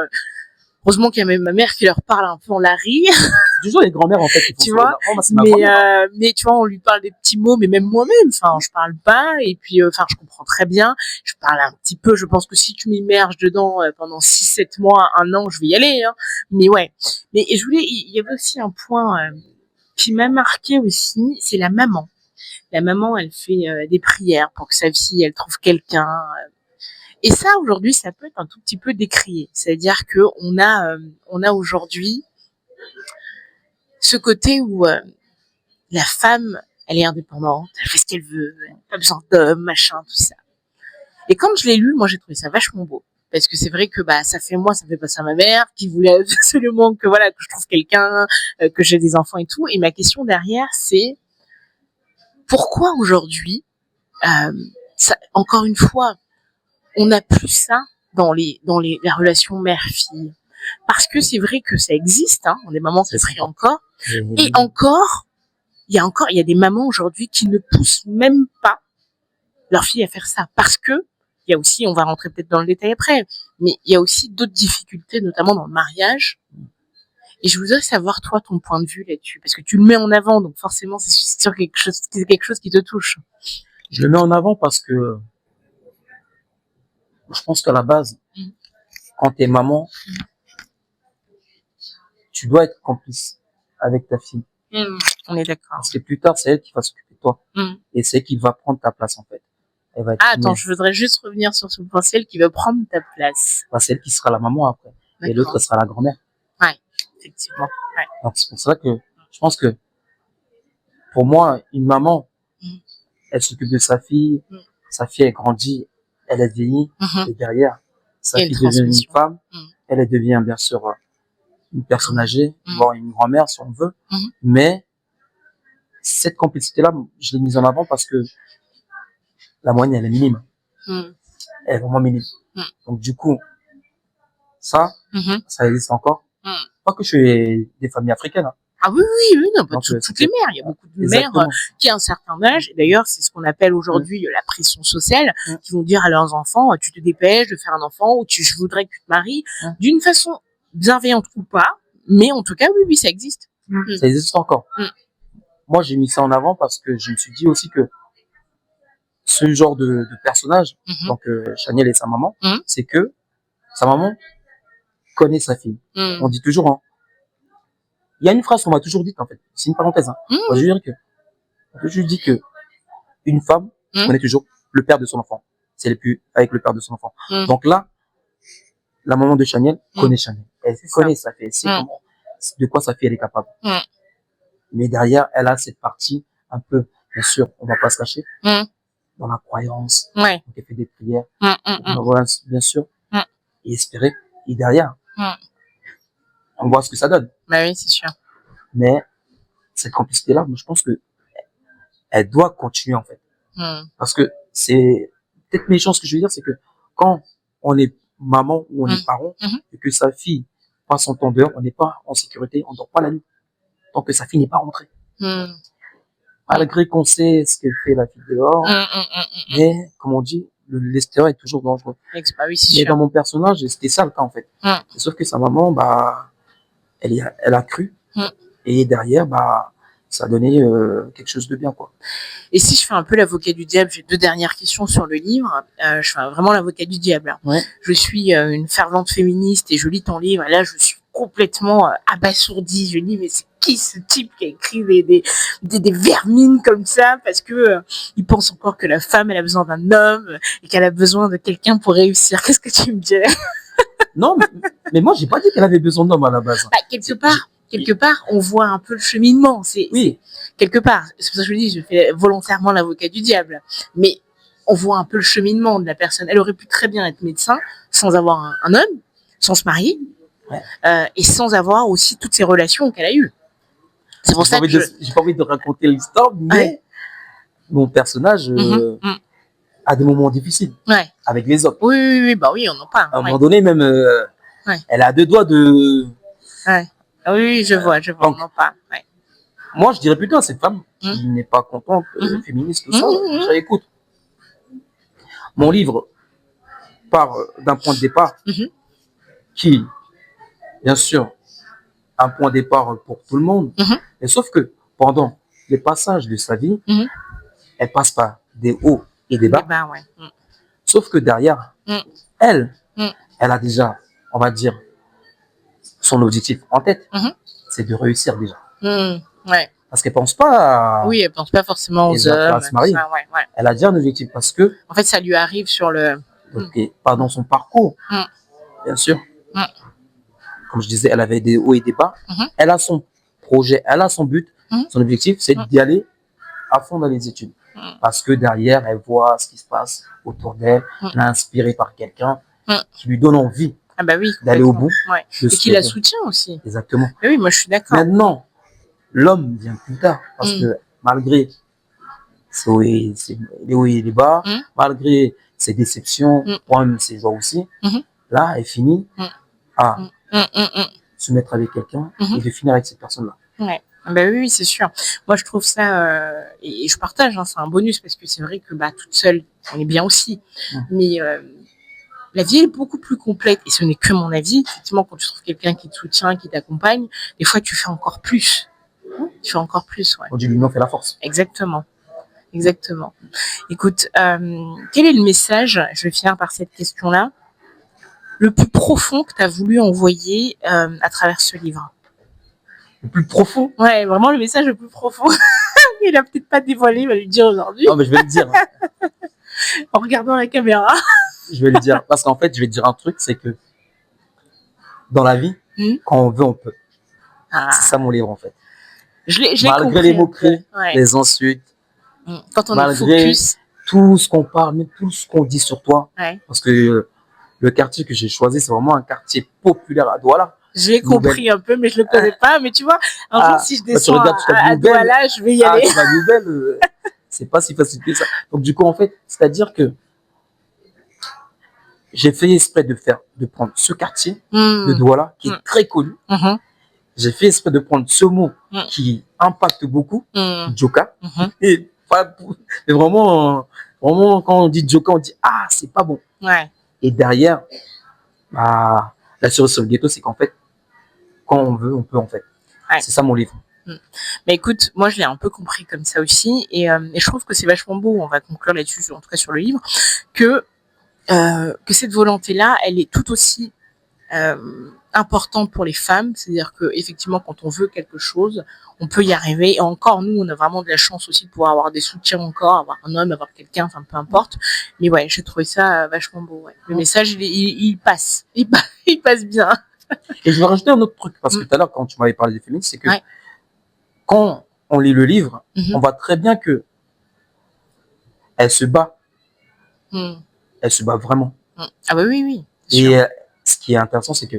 heureusement qu'il y a même ma mère qui leur parle un peu en lari. C'est toujours les grand-mères, en fait, qui font tu vois, mais tu vois, on lui parle des petits mots, mais même moi-même, enfin, je parle pas, et puis, je comprends très bien, je parle un petit peu, je pense que si tu m'immerges dedans pendant 6-7 mois, 1 an, je vais y aller, hein. Mais ouais. Mais il y avait aussi un point qui m'a marqué aussi, c'est la maman. La maman, elle fait des prières pour que sa fille, elle trouve quelqu'un. Et ça, aujourd'hui, ça peut être un tout petit peu décrié. C'est-à-dire que on a aujourd'hui ce côté où la femme, elle est indépendante, elle fait ce qu'elle veut, elle n'a pas besoin d'homme, machin, tout ça. Et quand je l'ai lu, moi, j'ai trouvé ça vachement beau. Parce que c'est vrai que ça fait passer à ma mère qui voulait absolument que voilà que je trouve quelqu'un, que j'ai des enfants et tout. Et ma question derrière, c'est pourquoi aujourd'hui, encore une fois, on n'a plus ça dans la relation mère-fille. Parce que c'est vrai que ça existe, hein, des mamans qui feraient encore. Et encore, il y a des mamans aujourd'hui qui ne poussent même pas leur fille à faire ça. Parce que, il y a aussi, on va rentrer peut-être dans le détail après, mais il y a aussi d'autres difficultés, notamment dans le mariage. Et je voudrais savoir, toi, ton point de vue là-dessus. Parce que tu le mets en avant, donc forcément, c'est quelque chose qui te touche. Je le mets en avant parce que je pense qu'à la base, quand t'es maman, tu dois être complice avec ta fille. On est d'accord. Parce que plus tard, c'est elle qui va s'occuper de toi. Et c'est elle qui va prendre ta place, en fait. Elle va être attends, je voudrais juste revenir sur ce point. C'est elle qui va prendre ta place. C'est elle qui sera la maman après. D'accord. Et l'autre sera la grand-mère. Ouais, effectivement. Ouais. Donc, c'est pour ça que je pense que, pour moi, une maman, elle s'occupe de sa fille elle grandit, elle est vieillie, et derrière, sa fille devient une femme, elle devient bien sûr une personne âgée, voire une grand-mère si on veut, mais cette complicité-là, je l'ai mise en avant parce que la moyenne, elle est minime. Elle est vraiment minime. Donc du coup, ça existe encore. Pas que je suis des familles africaines. Hein. Ah oui, non, pas toutes les mères. Il y a beaucoup de mères qui ont un certain âge. Et d'ailleurs, c'est ce qu'on appelle aujourd'hui la pression sociale, qui vont dire à leurs enfants, tu te dépêches de faire un enfant, ou je voudrais que tu te maries, d'une façon bienveillante ou pas. Mais en tout cas, oui, ça existe. Ça existe encore. Moi, j'ai mis ça en avant parce que je me suis dit aussi que ce genre de personnage, donc Chanel et sa maman, c'est que sa maman connaît sa fille. On dit toujours, hein, il y a une phrase qu'on m'a toujours dite en fait, c'est une parenthèse. Hein. Moi, je dis que une femme connaît toujours le père de son enfant. C'est le plus avec le père de son enfant. Donc là, la maman de Chanel connaît Chanel. Elle connaît sa fille, elle sait comment, de quoi sa fille elle est capable. Mais derrière, elle a cette partie un peu, bien sûr, on va pas se cacher, dans la croyance. Donc elle fait des prières, bien sûr, et espérer. Et derrière, on voit ce que ça donne. Bah oui, c'est sûr. Mais cette complicité-là, je pense que elle doit continuer en fait. Parce que c'est peut-être méchant ce que je veux dire, c'est que quand on est maman ou on est parent et que sa fille passe son temps dehors, on n'est pas en sécurité, on dort pas la nuit tant que sa fille n'est pas rentrée. Malgré qu'on sait ce que fait la fille dehors, mais comme on dit, l'extérieur est toujours dangereux. Oui, mais sûr. Dans mon personnage, c'était ça le cas en fait. Sauf que sa maman, elle a cru et derrière, ça a donné quelque chose de bien quoi. Et si je fais un peu l'avocat du diable, j'ai 2 dernières questions sur le livre. Je fais vraiment l'avocat du diable. Je suis une fervente féministe et je lis ton livre. Et là, je suis complètement abasourdie. Je dis mais c'est qui ce type qui a écrit des vermines comme ça parce que il pense encore que la femme elle a besoin d'un homme et qu'elle a besoin de quelqu'un pour réussir. Qu'est-ce que tu me dirais? Non, mais moi j'ai pas dit qu'elle avait besoin d'homme à la base. Quelque part, on voit un peu le cheminement. Oui. Quelque part. C'est pour ça que je dis, je fais volontairement l'avocat du diable. Mais on voit un peu le cheminement de la personne. Elle aurait pu très bien être médecin sans avoir un homme, sans se marier, et sans avoir aussi toutes ces relations qu'elle a eues. C'est pour ça que j'ai pas envie de raconter l'histoire, mais mon personnage a des moments difficiles avec les autres. Oui, on en parle. À un moment donné, même, elle a 2 doigts de... Oui, je vois, on en parle. Moi, je dirais plutôt à cette femme qui n'est pas contente, féministe, tout ça, écoute. Mon livre part d'un point de départ qui, bien sûr, un point de départ pour tout le monde. Mais sauf que pendant les passages de sa vie, elle passe par des hauts et des bas. Sauf que derrière, elle a déjà, on va dire, son objectif en tête, c'est de réussir déjà. Parce qu'elle pense pas à... Oui, elle pense pas forcément aux hommes. À se marier. Elle a déjà un objectif parce que... En fait, ça lui arrive sur le... Donc, pas dans son parcours, bien sûr. Comme je disais, elle avait des hauts et des bas. Elle a son projet, elle a son but. Son objectif, c'est d'y aller à fond dans les études. Mm. Parce que derrière, elle voit ce qui se passe autour d'elle, Mm. elle est inspirée par quelqu'un Mm. qui lui donne envie Ah bah oui, d'aller au complètement. bout Ouais. de Et ce qui la qu'elle veut. soutient aussi. Exactement. Ah oui, moi je suis d'accord. Maintenant, l'homme vient plus tard parce Mm. que malgré les hauts et les bas, Mm. malgré ses déceptions, Mm. même ses joies aussi, Mhm. là, elle finit Mm. à Mm. Mm. Mm. Mm. se mettre avec quelqu'un Mhm. et de finir avec cette personne-là. Ouais. Ah bah oui, oui, c'est sûr. Moi, je trouve ça, et je partage, hein, c'est un bonus parce que c'est vrai que bah, toute seule, on est bien aussi. Mm. Mais la vie est beaucoup plus complète et ce n'est que mon avis. Effectivement, quand tu trouves quelqu'un qui te soutient, qui t'accompagne, des fois, tu fais encore plus. Tu fais encore plus, ouais. On dit l'union fait la force. Exactement. Exactement. Écoute, quel est le message, je vais finir par cette question-là, le plus profond que tu as voulu envoyer à travers ce livre? Le plus profond. Ouais, vraiment le message le plus profond. Il a peut-être pas dévoilé, il va lui dire aujourd'hui. Non, mais je vais le dire. En regardant la caméra. Je vais le dire. Parce qu'en fait, je vais te dire un truc, c'est que dans la vie, quand on veut, on peut. Ah. C'est ça mon livre, en fait. Je l'ai Malgré compris, les moqueries, ouais. les insultes, quand on malgré est focus, tout ce qu'on parle, mais tout ce qu'on dit sur toi. ouais. Parce que le quartier que j'ai choisi, c'est vraiment un quartier populaire à Douala. Je l'ai compris un peu, mais je le connais pas. Mais tu vois, un jour, si je tu descends regardes à Douala, je vais y aller. Tu vas nouvelle, c'est pas si facile que ça. Donc du coup, en fait, c'est-à-dire que j'ai fait exprès de prendre ce quartier de Douala, qui est très connu. J'ai fait exprès de prendre ce mot qui impacte beaucoup, Djoka. Et vraiment, quand on dit Djoka, on dit ah, c'est pas bon. Ouais. Et derrière, bah, la cerise sur le gâteau, c'est qu'en fait, quand on veut, on peut en fait. Ouais. C'est ça mon livre. Mais écoute, moi je l'ai un peu compris comme ça aussi, et je trouve que c'est vachement beau. On va conclure là-dessus, en tout cas sur le livre, que cette volonté-là, elle est tout aussi importante pour les femmes. C'est-à-dire que effectivement, quand on veut quelque chose, on peut y arriver. Et encore, nous, on a vraiment de la chance aussi de pouvoir avoir des soutiens encore, avoir un homme, avoir quelqu'un, enfin peu importe. Mais ouais, j'ai trouvé ça vachement beau. Ouais. Le message, il passe, il passe bien. Et je vais rajouter un autre truc, parce que tout à l'heure, quand tu m'avais parlé des féministes, c'est que quand on lit le livre, on voit très bien que elle se bat. Elle se bat vraiment. Ah bah oui, oui. Et ce qui est intéressant, c'est que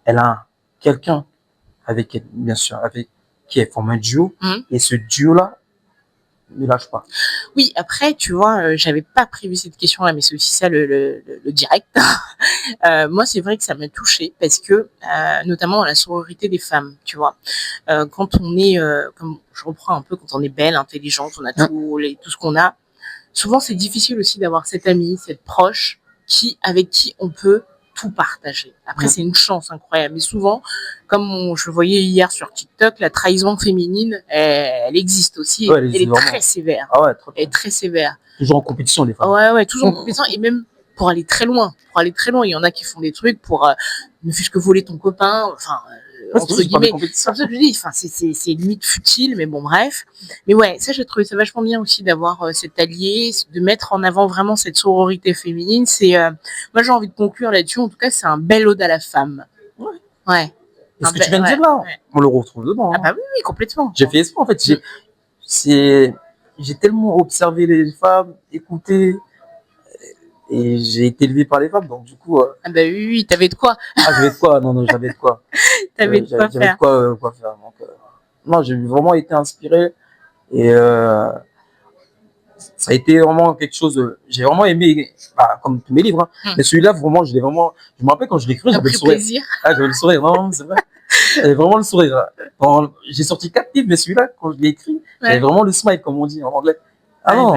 elle a quelqu'un avec elle, bien sûr, avec qui elle forme un duo, et ce duo-là ne lâche pas. Oui, après, tu vois, j'avais pas prévu cette question-là, mais c'est aussi ça le direct. Moi, c'est vrai que ça m'a touchée parce que, notamment dans la sororité des femmes, tu vois, quand on est, comme je reprends un peu, quand on est belle, intelligente, on a tout ce qu'on a. Souvent, c'est difficile aussi d'avoir cette amie, cette proche avec qui on peut tout partager. Après, c'est une chance incroyable. Mais souvent, comme je le voyais hier sur TikTok, la trahison féminine, elle existe aussi. Ouais, elle est très sévère. Ah ouais, elle est très sévère. Toujours en compétition, les femmes. Ouais, toujours en compétition. Et même pour aller très loin. Il y en a qui font des trucs pour ne fût-ce que voler ton copain. Enfin, entre guillemets, c'est ça que je dis. Enfin, c'est limite futile, mais bon, bref. Mais ouais, ça, j'ai trouvé ça vachement bien aussi d'avoir cet allié, de mettre en avant vraiment cette sororité féminine. C'est, moi, j'ai envie de conclure là-dessus. En tout cas, c'est un bel ode à la femme. Ouais. Et ce que tu viens de dire là, on le retrouve dedans. Ah bah oui, complètement. J'ai fait exprès, en fait. J'ai tellement observé les femmes, écouté, et j'ai été élevé par les femmes, donc du coup. Ah bah oui, t'avais de quoi. Ah, j'avais de quoi. Non, j'avais de quoi. T'avais de quoi faire. J'avais de quoi faire. Donc, non, j'ai vraiment été inspiré, et ça a été vraiment quelque chose. J'ai vraiment aimé, comme tous mes livres, mais celui-là, vraiment, je me rappelle quand je l'ai écrit, j'avais le sourire. Plaisir. Ah, j'avais le sourire, non, c'est vrai. J'avais vraiment le sourire. J'ai sorti 4 livres, mais celui-là, quand je l'ai écrit, j'avais vraiment le smile, comme on dit en anglais. Ah non.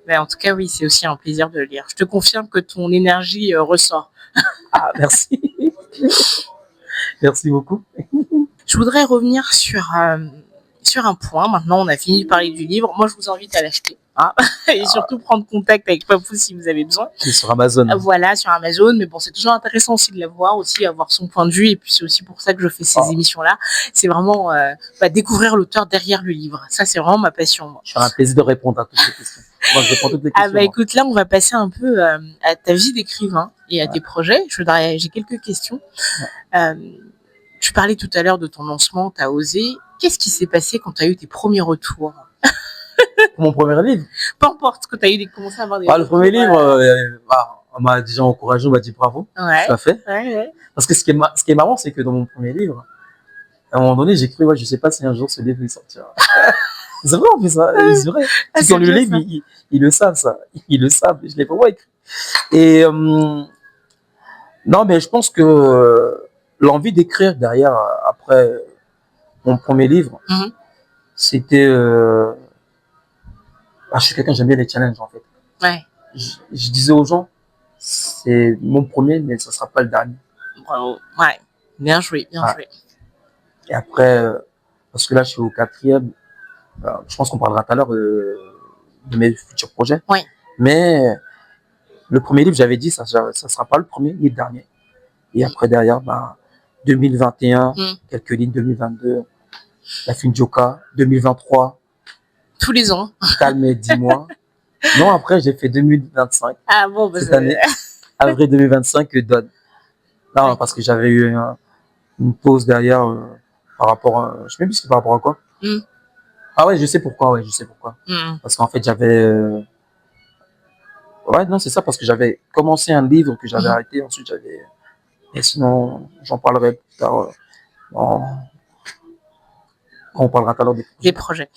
Mais en tout cas, oui, c'est aussi un plaisir de le lire. Je te confirme que ton énergie ressort. Ah, merci. Merci beaucoup. Je voudrais revenir sur un point. Maintenant, on a fini de parler du livre. Moi, je vous invite à l'acheter. Et surtout prendre contact avec Papou si vous avez besoin. C'est sur Amazon. Voilà, sur Amazon. Mais bon, c'est toujours intéressant aussi de la voir, aussi avoir son point de vue. Et puis, c'est aussi pour ça que je fais ces émissions-là. C'est vraiment découvrir l'auteur derrière le livre. Ça, c'est vraiment ma passion. Moi. J'aurai un plaisir de répondre à toutes les questions. Moi, je réponds à toutes les questions. Ah bah écoute, là, on va passer un peu à ta vie d'écrivain et à tes projets. J'ai quelques questions. Tu parlais tout à l'heure de ton lancement, tu as osé. Qu'est-ce qui s'est passé quand tu as eu tes premiers retours? Pour mon premier livre, Peu importe que tu as commencé à avoir des le premier retours, livre, on m'a déjà encouragé, on m'a dit bravo, ouais, tu l'as fait. ouais. Parce que ce qui est marrant, c'est que dans mon premier livre, à un moment donné, j'ai cru, je sais pas si un jour ce livre il sortira. C'est vrai en plus, hein, c'est vrai. Ah, Ceux qui ont lu le livre, ils le savent, ça. Ils le savent, je l'ai vraiment écrit. Et non, mais je pense que l'envie d'écrire derrière, après mon premier livre, c'était... je suis quelqu'un, j'aime bien les challenges en fait. Ouais. Je disais aux gens, c'est mon premier, mais ça sera pas le dernier. Bravo. Ouais. Bien joué, bien joué. Et après, parce que là, je suis au 4e, je pense qu'on parlera tout à l'heure de mes futurs projets. Oui. Mais le premier livre, j'avais dit, ça sera pas le premier ni le dernier. Et après, derrière, 2021, quelques lignes, 2022, La Fine Joka, 2023. Tous les ans. Calme et 10 mois. Non, après, j'ai fait 2025. Ah bon, cette année, avril 2025, donne. Non, parce que j'avais eu une pause derrière par rapport à... Je sais même plus c'était par rapport à quoi. Ah ouais, je sais pourquoi, Parce qu'en fait, j'avais... Ouais, non, c'est ça, parce que j'avais commencé un livre que j'avais arrêté, ensuite j'avais... Et sinon, j'en parlerai plus tard quand on parlera tout à l'heure des projets.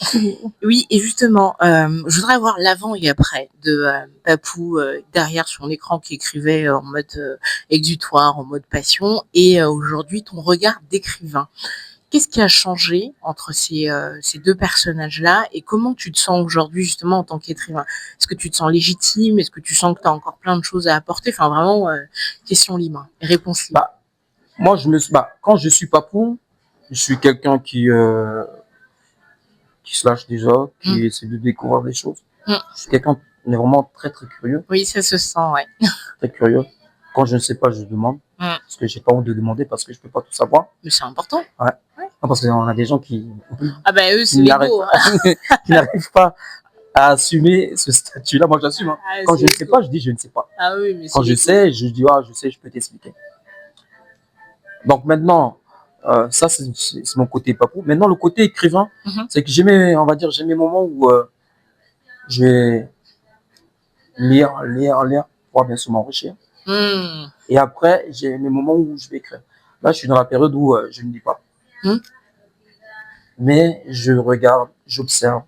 Oui, et justement, je voudrais voir l'avant et après de Papou derrière son écran qui écrivait en mode exutoire, en mode passion, et aujourd'hui ton regard d'écrivain. Qu'est-ce qui a changé entre ces deux personnages-là et comment tu te sens aujourd'hui justement en tant qu'écrivain? Est-ce que tu te sens légitime? Est-ce que tu sens que tu as encore plein de choses à apporter? Enfin, vraiment, question libre, réponse libre. Moi, quand je suis Papou, je suis quelqu'un qui se lâche déjà, qui essaie de découvrir des choses. Je suis quelqu'un qui est vraiment très, très curieux. Oui, ça se sent, ouais. Très curieux. Quand je ne sais pas, je demande. Parce que j'ai pas honte de demander parce que je peux pas tout savoir. Mais c'est important. Ouais. Non, parce qu'on a des gens qui... eux, c'est l'ego. qui n'arrivent pas à assumer ce statut-là. Moi, j'assume. Quand je ne sais pas, je dis je ne sais pas. Ah oui, mais quand je sais, je dis je sais, je peux t'expliquer. Donc maintenant, ça c'est mon côté papou. Maintenant, le côté écrivain, c'est que j'ai mes moments où je vais lire pour bien sûr m'enrichir. Et après, j'ai mes moments où je vais écrire. Là, je suis dans la période où je ne lis pas. Mais je regarde, j'observe.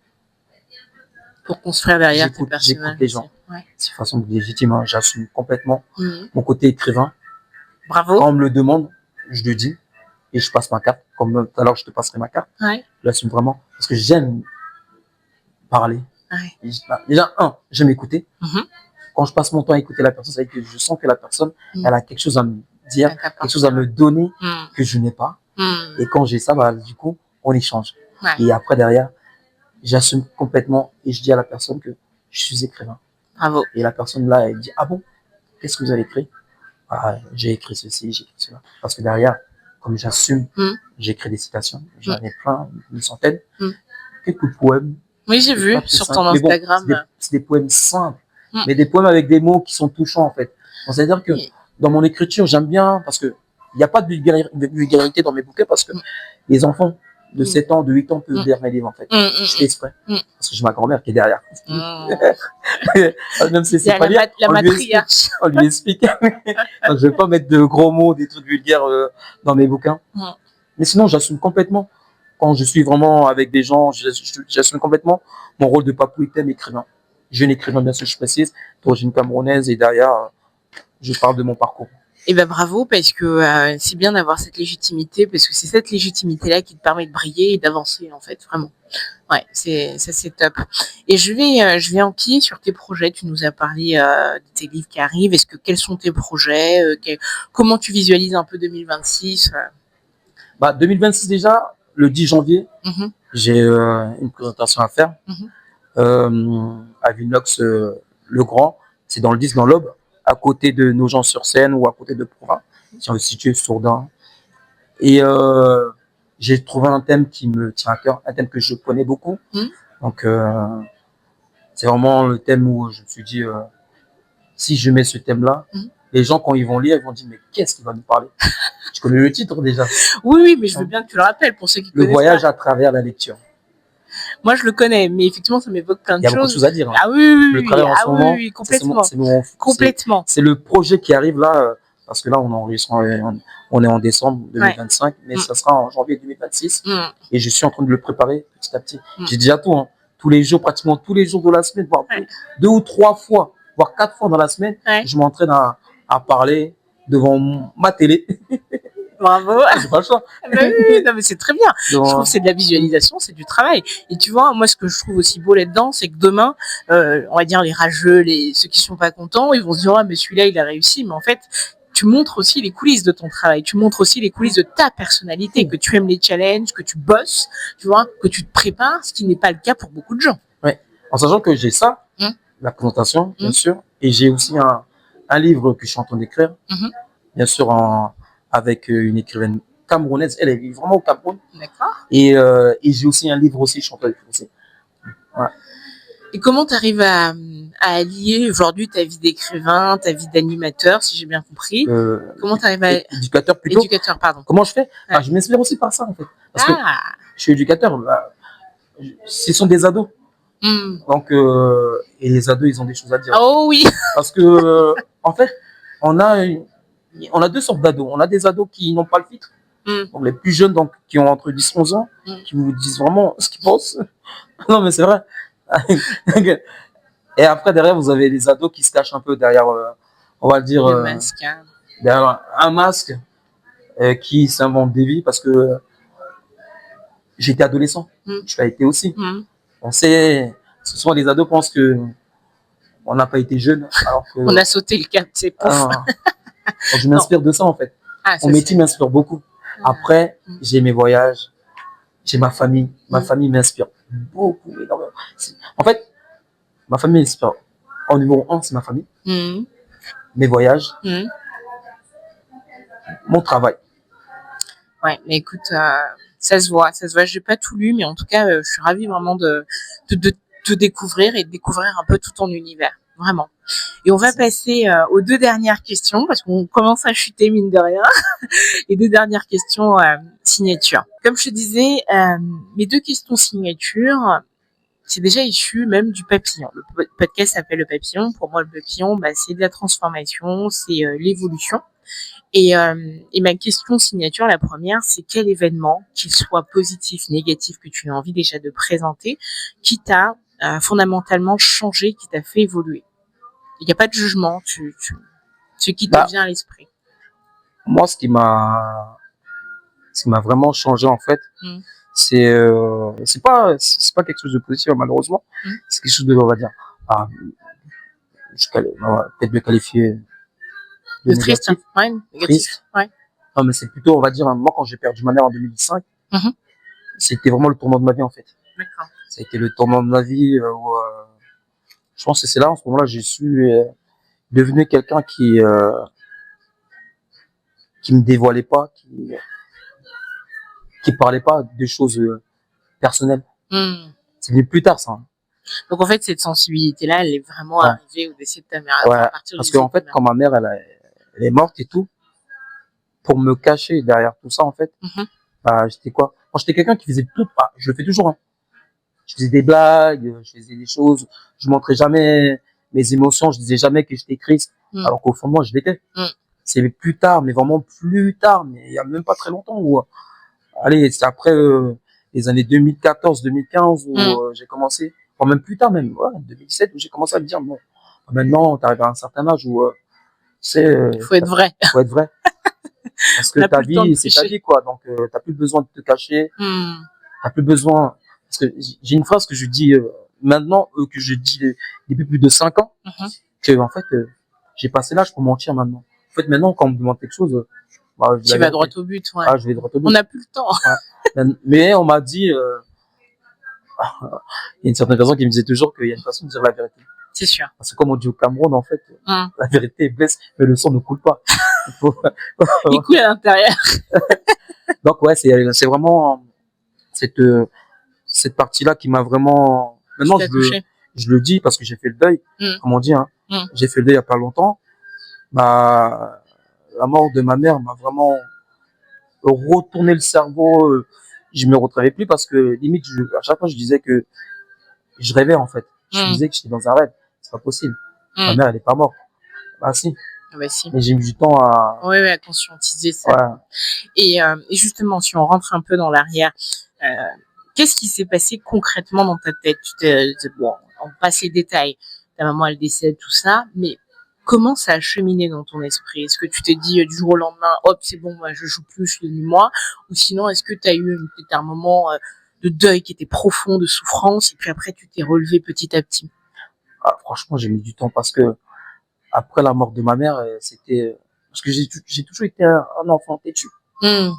Pour construire derrière tes personnages. J'écoute les gens. Ouais. C'est une façon légitime, hein. J'assume complètement mon côté écrivain. Bravo. Quand on me le demande, je le dis et je passe ma carte. Comme tout à l'heure, je te passerai ma carte. Ouais. Je l'assume vraiment parce que j'aime parler. Ouais. Déjà, j'aime écouter. Quand je passe mon temps à écouter la personne, c'est que je sens que la personne, elle a quelque chose à me dire, quelque chose à me donner que je n'ai pas. Et quand j'ai ça, du coup, on échange. Ouais. Et après, derrière, j'assume complètement et je dis à la personne que je suis écrivain. Bravo. Et la personne là, elle dit, ah bon, qu'est-ce que vous avez écrit? J'ai écrit ceci, j'ai écrit cela. Parce que derrière, comme j'assume, j'écris des citations. J'en ai plein, une centaine. Quelques poèmes. Oui, j'ai vu sur ton Instagram. Bon, c'est des poèmes simples, mais des poèmes avec des mots qui sont touchants en fait. C'est-à-dire que dans mon écriture, j'aime bien, parce que il n'y a pas de vulgarité dans mes bouquins, parce que les enfants de 7 ans, de 8 ans peuvent lire mes livres en fait. Je fais exprès. Parce que j'ai ma grand-mère qui est derrière. Même si c'est pas lire, on lui explique. Donc, je vais pas mettre de gros mots, des trucs vulgaires dans mes bouquins. Mais sinon, j'assume complètement. Quand je suis vraiment avec des gens, j'assume complètement mon rôle de Papou Item écrivain. Jeune écrivain, bien sûr, je précise, d'origine camerounaise, et derrière, je parle de mon parcours. Eh ben bravo, parce que c'est bien d'avoir cette légitimité, parce que c'est cette légitimité-là qui te permet de briller et d'avancer, en fait, vraiment. Ouais, c'est top. Et je vais empiler sur tes projets. Tu nous as parlé de tes livres qui arrivent. Quels sont tes projets? Comment tu visualises un peu 2026? 2026 déjà, le 10 janvier, j'ai une présentation à faire à Vinox le Grand. C'est dans le 10, dans l'Aube, à côté de Nogent-sur-Seine ou à côté de Provins, si on est situé sur Sourdin. Et j'ai trouvé un thème qui me tient à cœur, un thème que je connais beaucoup. Donc, c'est vraiment le thème où je me suis dit, si je mets ce thème-là, les gens, quand ils vont lire, ils vont dire, mais qu'est-ce qu'il va nous parler? Tu connais le titre déjà? Oui, mais je veux bien que tu le rappelles pour ceux qui connaissent. Le voyage à travers la lecture. Moi, je le connais, mais effectivement, ça m'évoque plein Il de y a beaucoup de choses. choses à dire. Hein. Ah oui, oui, Le oui, travail en ce ah oui, moment, oui, ça, complètement. Complètement. c'est le projet qui arrive là, parce que là, on enregistre, on est en décembre Ouais. 2025, mais Mm. ça sera en janvier 2026. Mm. Et je suis en train de le préparer petit à petit. Mm. J'ai déjà tout, hein. Tous les jours, pratiquement tous les jours de la semaine, voire Ouais. 2 ou 3 fois, voire 4 fois dans la semaine, Ouais. je m'entraîne à parler devant ma télé. Bravo. J'ai pas le choix. Bah oui, non, mais c'est très bien. Donc, Je trouve que c'est de la visualisation, c'est du travail. Et tu vois, moi, ce que je trouve aussi beau là-dedans, c'est que demain, on va dire les rageux, ceux qui sont pas contents, ils vont se dire, ah, mais celui-là, il a réussi. Mais en fait, tu montres aussi les coulisses de ton travail. Tu montres aussi les coulisses de ta personnalité, que tu aimes les challenges, que tu bosses, tu vois, que tu te prépares, ce qui n'est pas le cas pour beaucoup de gens. ouais. En sachant que j'ai ça, la présentation, bien sûr, et j'ai aussi un livre que je suis en train d'écrire, bien sûr, avec une écrivaine camerounaise. Elle est vraiment au Cameroun. D'accord. Et j'ai aussi un livre aussi, je suis en train d'écrire aussi. Voilà. Et comment tu arrives à allier aujourd'hui ta vie d'écrivain, ta vie d'animateur, si j'ai bien compris? Comment tu arrives à... Éducateur plutôt. Éducateur, pardon. Comment je fais? Je m'inspire aussi par ça, en fait. Parce que je suis éducateur. Ce sont des ados. Donc, et les ados, ils ont des choses à dire. Oh oui. Parce que, en fait, on a 2 sortes d'ados. On a des ados qui n'ont pas le filtre. Donc, les plus jeunes, donc, qui ont entre 10 et 11 ans, qui vous disent vraiment ce qu'ils pensent. Non, mais c'est vrai. Et après, derrière, vous avez les ados qui se cachent un peu derrière, on va dire, derrière un masque, qui s'inventent des vies parce que j'étais adolescent. Tu as été aussi. On sait, souvent les ados pensent que on n'a pas été jeune. Alors que, on a sauté le cap, c'est pouf. Je m'inspire de ça, en fait. Mon métier m'inspire beaucoup. Après, j'ai mes voyages, j'ai ma famille. Ma famille m'inspire beaucoup, énormément. En fait, ma famille m'inspire. En numéro 1, c'est ma famille. Mes voyages. Mon travail. Ouais, mais écoute, ça se voit. Je n'ai pas tout lu, mais en tout cas, je suis ravie vraiment de te découvrir et de découvrir un peu tout ton univers. Vraiment. Et on va passer aux 2 dernières questions, parce qu'on commence à chuter, mine de rien. Les 2 dernières questions signature. Comme je te disais, mes 2 questions signature, c'est déjà issu même du papillon. Le podcast s'appelle Le Papillon. Pour moi, le papillon, c'est de la transformation, c'est l'évolution. Et ma question signature, la première, c'est quel événement, qu'il soit positif, négatif, que tu as envie déjà de présenter, qui t'a fondamentalement changé, qui t'a fait évoluer. Il n'y a pas de jugement, ce qui te vient à l'esprit. Moi, ce qui m'a vraiment changé, en fait, c'est pas quelque chose de positif, malheureusement. C'est quelque chose de, on va dire, peut-être le qualifier de triste. Triste. Ouais. Non, mais c'est plutôt, on va dire, moi, quand j'ai perdu ma mère en 2005, c'était vraiment le tournant de ma vie, en fait. D'accord. Ça a été le tournant de ma vie où, je pense que c'est là, en ce moment-là, j'ai su devenir quelqu'un qui me dévoilait pas, qui parlait pas de choses personnelles. C'est venu plus tard, ça. Hein. Donc, en fait, cette sensibilité-là, elle est vraiment arrivée au décès de ta mère. Ouais, parce qu'en fait, quand ma mère, elle est morte et tout, pour me cacher derrière tout ça, en fait, j'étais quoi? Quand j'étais quelqu'un qui faisait tout, je le fais toujours, hein. Je faisais des blagues, je faisais des choses, je montrais jamais mes émotions, je disais jamais que j'étais triste, alors qu'au fond de moi, je l'étais. C'est plus tard, mais vraiment plus tard, mais il y a même pas très longtemps où, allez, c'est après les années 2014, 2015 où j'ai commencé, enfin même plus tard même, 2017 où j'ai commencé à me dire bon, maintenant t'arrives à un certain âge où faut être vrai. Faut être vrai. Parce que ta vie, c'est ta vie, quoi. Donc t'as plus besoin de te cacher. T'as plus besoin. Parce que j'ai une phrase que je dis maintenant, que je dis depuis plus de 5 ans, que en fait j'ai passé l'âge pour mentir maintenant. En fait, maintenant, quand on me demande quelque chose, tu vas droit au but. Ouais. Je vais droit au but. On n'a plus le temps. Mais on m'a dit, il y a une certaine personne qui me disait toujours qu'il y a une façon de dire la vérité. C'est sûr. Parce que comme on dit au Cameroun, en fait, la vérité blesse, mais le sang ne coule pas. Il coule à l'intérieur. Donc ouais, c'est vraiment cette partie-là qui m'a vraiment. Maintenant, je le dis parce que j'ai fait le deuil, comme on dit. Hein. J'ai fait le deuil il y a pas longtemps. La mort de ma mère m'a vraiment retourné le cerveau, je me retrouvais plus parce que limite, à chaque fois, je disais que je rêvais en fait. Je disais que j'étais dans un rêve. C'est pas possible. Ma mère, elle est pas morte. Bah si. Ah bah si. Mais j'ai mis du temps à. Ouais, à conscientiser ça. Ouais. Et justement, si on rentre un peu dans l'arrière, qu'est-ce qui s'est passé concrètement dans ta tête? Bon, on passe les détails. Ta maman, elle décède, tout ça, mais comment ça a cheminé dans ton esprit? Est-ce que tu t'es dit du jour au lendemain, hop, c'est bon, moi, je joue plus, je suis devenu moi? Ou sinon, est-ce que tu as eu peut-être un moment de deuil qui était profond, de souffrance, et puis après, tu t'es relevé petit à petit? Ah, franchement, j'ai mis du temps parce que après la mort de ma mère, c'était parce que j'ai toujours été un enfant têtu. Et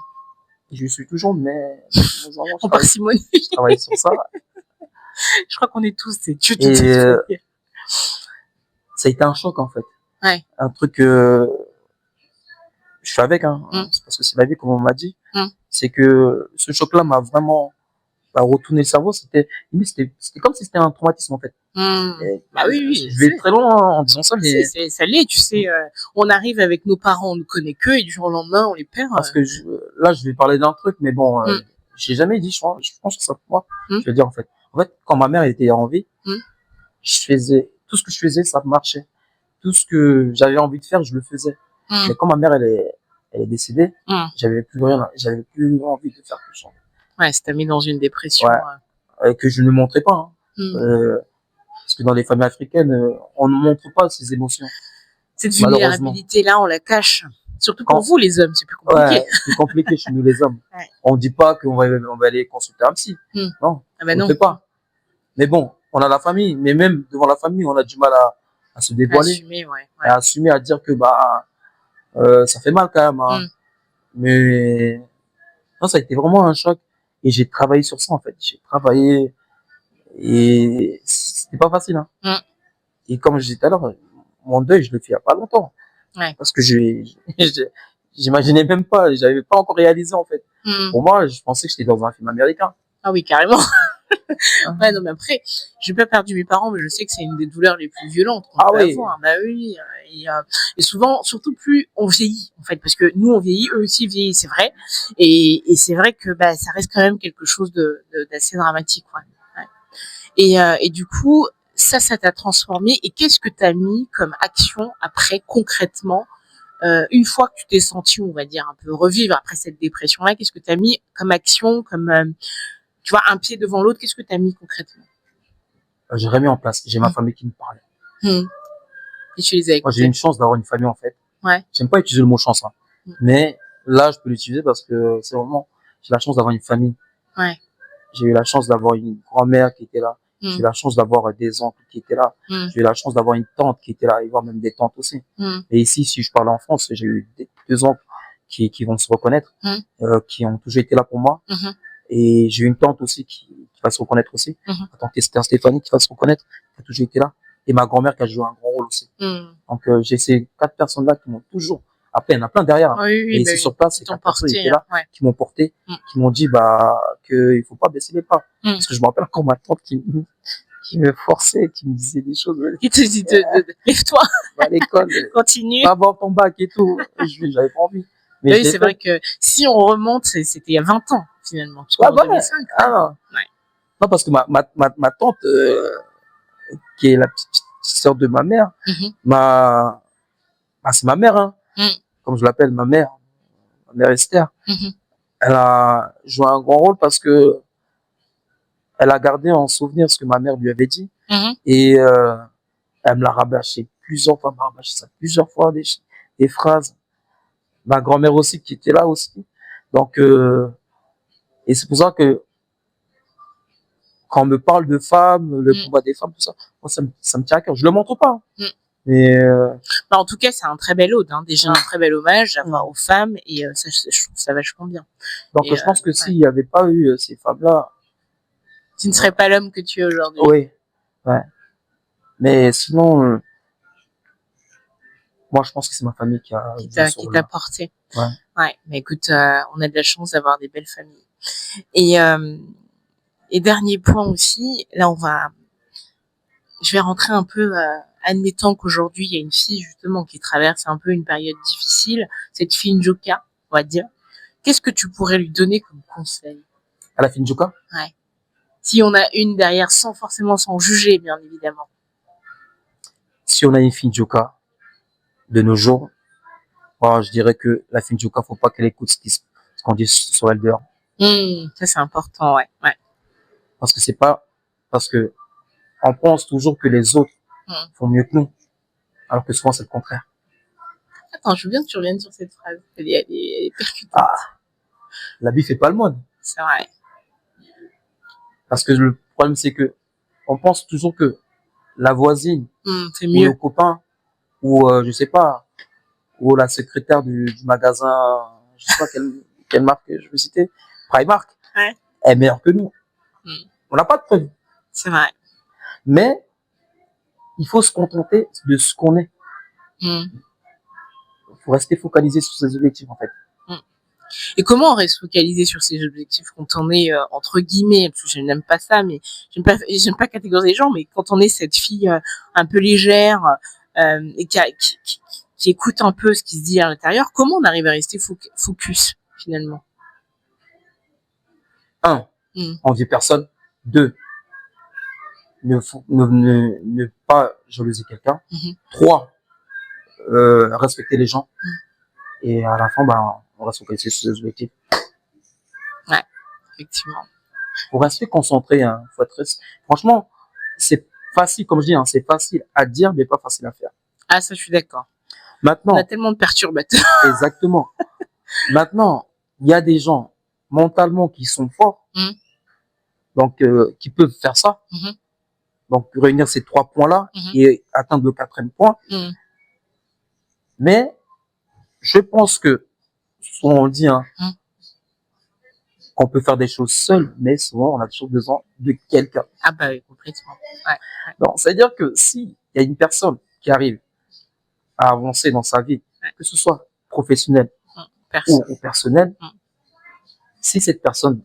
je suis toujours, mais en parcimonie. Je travaille sur ça. Je crois qu'on est tous têtus. Ça a été un choc en fait. Ouais. Un truc je suis avec c'est parce que c'est la vie comme on m'a dit. C'est que ce choc-là m'a vraiment retourné le cerveau. C'était comme si c'était un traumatisme en fait. Bah oui, je vais très loin en disant ça, mais ça l'est, tu sais. On arrive avec nos parents, on ne connaît qu'eux, et du jour au lendemain, on les perd. Parce que là, je vais parler d'un truc, mais bon, j'ai jamais dit, je pense que ça pour moi. Je veux dire, en fait, quand ma mère était en vie, je faisais tout ce que je faisais, ça marchait. Tout ce que j'avais envie de faire, je le faisais. Mais quand ma mère, elle est décédée, j'avais plus envie de faire tout ça. Ouais, ça t'a mis dans une dépression. Que je ne montrais pas. Parce que dans les familles africaines, on ne montre pas ses émotions. Cette vulnérabilité-là, on la cache. Surtout pour vous, les hommes, c'est plus compliqué. Ouais, c'est compliqué chez nous, les hommes. On dit pas qu'on va aller consulter un psy. Non, on ne fait pas. Mais bon, on a la famille. Mais même devant la famille, on a du mal à se dévoiler. Assumer, à assumer, à dire que ça fait mal quand même. Mais non, ça a été vraiment un choc. Et j'ai travaillé sur ça, en fait. J'ai travaillé et c'était pas facile. Et comme je disais tout à l'heure, mon deuil, je l'ai fait il y a pas longtemps. Parce que j'imaginais même pas, j'avais pas encore réalisé, en fait. Pour moi, je pensais que j'étais dans un film américain. Ah oui, carrément. Ouais, non, mais après, j'ai pas perdu mes parents, mais je sais que c'est une des douleurs les plus violentes qu'on peut avoir. Bah oui. Et souvent, surtout plus on vieillit, en fait, parce que nous, on vieillit, eux aussi vieillissent, c'est vrai. Et c'est vrai que, ça reste quand même quelque chose d'assez dramatique, Et du coup, ça t'a transformé. Et qu'est-ce que t'as mis comme action après, concrètement, une fois que tu t'es senti, on va dire, un peu revivre après cette dépression-là, qu'est-ce que t'as mis comme action, comme, tu vois, un pied devant l'autre, qu'est-ce que tu as mis concrètement? J'ai remis en place. J'ai ma famille qui me parlait. Et tu les as écoutés. Moi, j'ai eu une chance d'avoir une famille, en fait. Ouais. J'aime pas utiliser le mot chance, mais là, je peux l'utiliser parce que c'est vraiment, j'ai la chance d'avoir une famille. Ouais. J'ai eu la chance d'avoir une grand-mère qui était là. J'ai eu la chance d'avoir des oncles qui étaient là. J'ai eu la chance d'avoir une tante qui était là et voir même des tantes aussi. Et ici, si je parle en France, j'ai eu deux oncles qui vont se reconnaître, qui ont toujours été là pour moi. Et j'ai une tante aussi qui va se reconnaître aussi. Ma tante Esther Stéphanie qui va se reconnaître, qui a toujours été là. Et ma grand-mère qui a joué un grand rôle aussi. Donc, j'ai ces 4 personnes-là qui m'ont toujours. Après, il y en a plein derrière. Oui, et ici sur place, c'est 4 personnes qui étaient là, qui m'ont porté, qui m'ont dit, qu'il faut pas baisser les pas. Parce que je me rappelle encore ma tante qui me forçait, qui me disait des choses. Qui te dit, lève-toi. À l'école. Continue. Va avoir ton bac et tout. J'avais pas envie. Mais oui, c'est vrai que si on remonte, c'était il y a 20 ans, finalement. En 2005. Non, parce que ma tante, qui est la petite sœur de ma mère, c'est ma mère, comme je l'appelle, ma mère Esther. Elle a joué un grand rôle parce que elle a gardé en souvenir ce que ma mère lui avait dit. Et elle me l'a rabâché plusieurs fois, des phrases. Ma grand-mère aussi qui était là aussi. Donc, et c'est pour ça que quand on me parle de femmes, le combat des femmes, tout ça, moi, ça me tient à cœur. Je le montre pas. Mais en tout cas, c'est un très bel ode, déjà un très bel hommage aux femmes, et ça, je trouve ça vachement bien. Donc, je pense que s'il n'y avait pas eu ces femmes-là, tu ne serais pas l'homme que tu es aujourd'hui. Oui, ouais. Mais sinon, moi, je pense que c'est ma famille qui t'a porté. Ouais. Mais écoute, on a de la chance d'avoir des belles familles. Et dernier point aussi, là, je vais rentrer un peu, admettant qu'aujourd'hui, il y a une fille, justement, qui traverse un peu une période difficile, cette fille Njoka, on va dire. Qu'est-ce que tu pourrais lui donner comme conseil? À la fine Joka? Ouais. Si on a une derrière sans juger, bien évidemment. Si on a une fine Joka de nos jours, je dirais que la fine Joka, faut pas qu'elle écoute ce qu'on dit sur elle dehors. Ça, c'est important, ouais. Parce que c'est pas, parce que on pense toujours que les autres font mieux que nous. Alors que souvent, c'est le contraire. Attends, je veux bien que tu reviennes sur cette phrase. Elle est percutante. Ah, l'habit fait pas le moine. C'est vrai. Parce que le problème, c'est que on pense toujours que la voisine, c'est ou mieux. le copain, ou je sais pas, ou la secrétaire du magasin, je sais pas quelle marque je veux citer, Primark, Ouais. est meilleure que nous. On n'a pas de preuve. C'est vrai. Mais il faut se contenter de ce qu'on est. Il faut rester focalisé sur ses objectifs, en fait. Et comment on reste focalisé sur ses objectifs quand on est, entre guillemets, parce que je n'aime pas ça, mais j'aime pas catégoriser les gens, mais quand on est cette fille un peu légère et qui écoute un peu ce qui se dit à l'intérieur, comment on arrive à rester focus, finalement? 1. On vit personne. 2. Ne pas jalouser quelqu'un. 3. Respecter les gens. Et à la fin, on va se focaliser sur ses objectifs. Ouais, effectivement. Faut rester concentré, hein. Faut être... Franchement, c'est facile, comme je dis, hein, c'est facile à dire, mais pas facile à faire. Ah, ça, je suis d'accord. Maintenant. On a tellement de perturbateurs. Exactement. Maintenant, il y a des gens mentalement qui sont forts, donc qui peuvent faire ça. Donc réunir ces 3 points-là et atteindre le 4e point. Mais je pense que, souvent on dit, hein, qu'on peut faire des choses seul, mais souvent on a toujours besoin de quelqu'un. Ah bah oui, complètement. Ouais. Donc, c'est-à-dire que si il y a une personne qui arrive à avancer dans sa vie, que ce soit professionnel ou personnel, si cette personne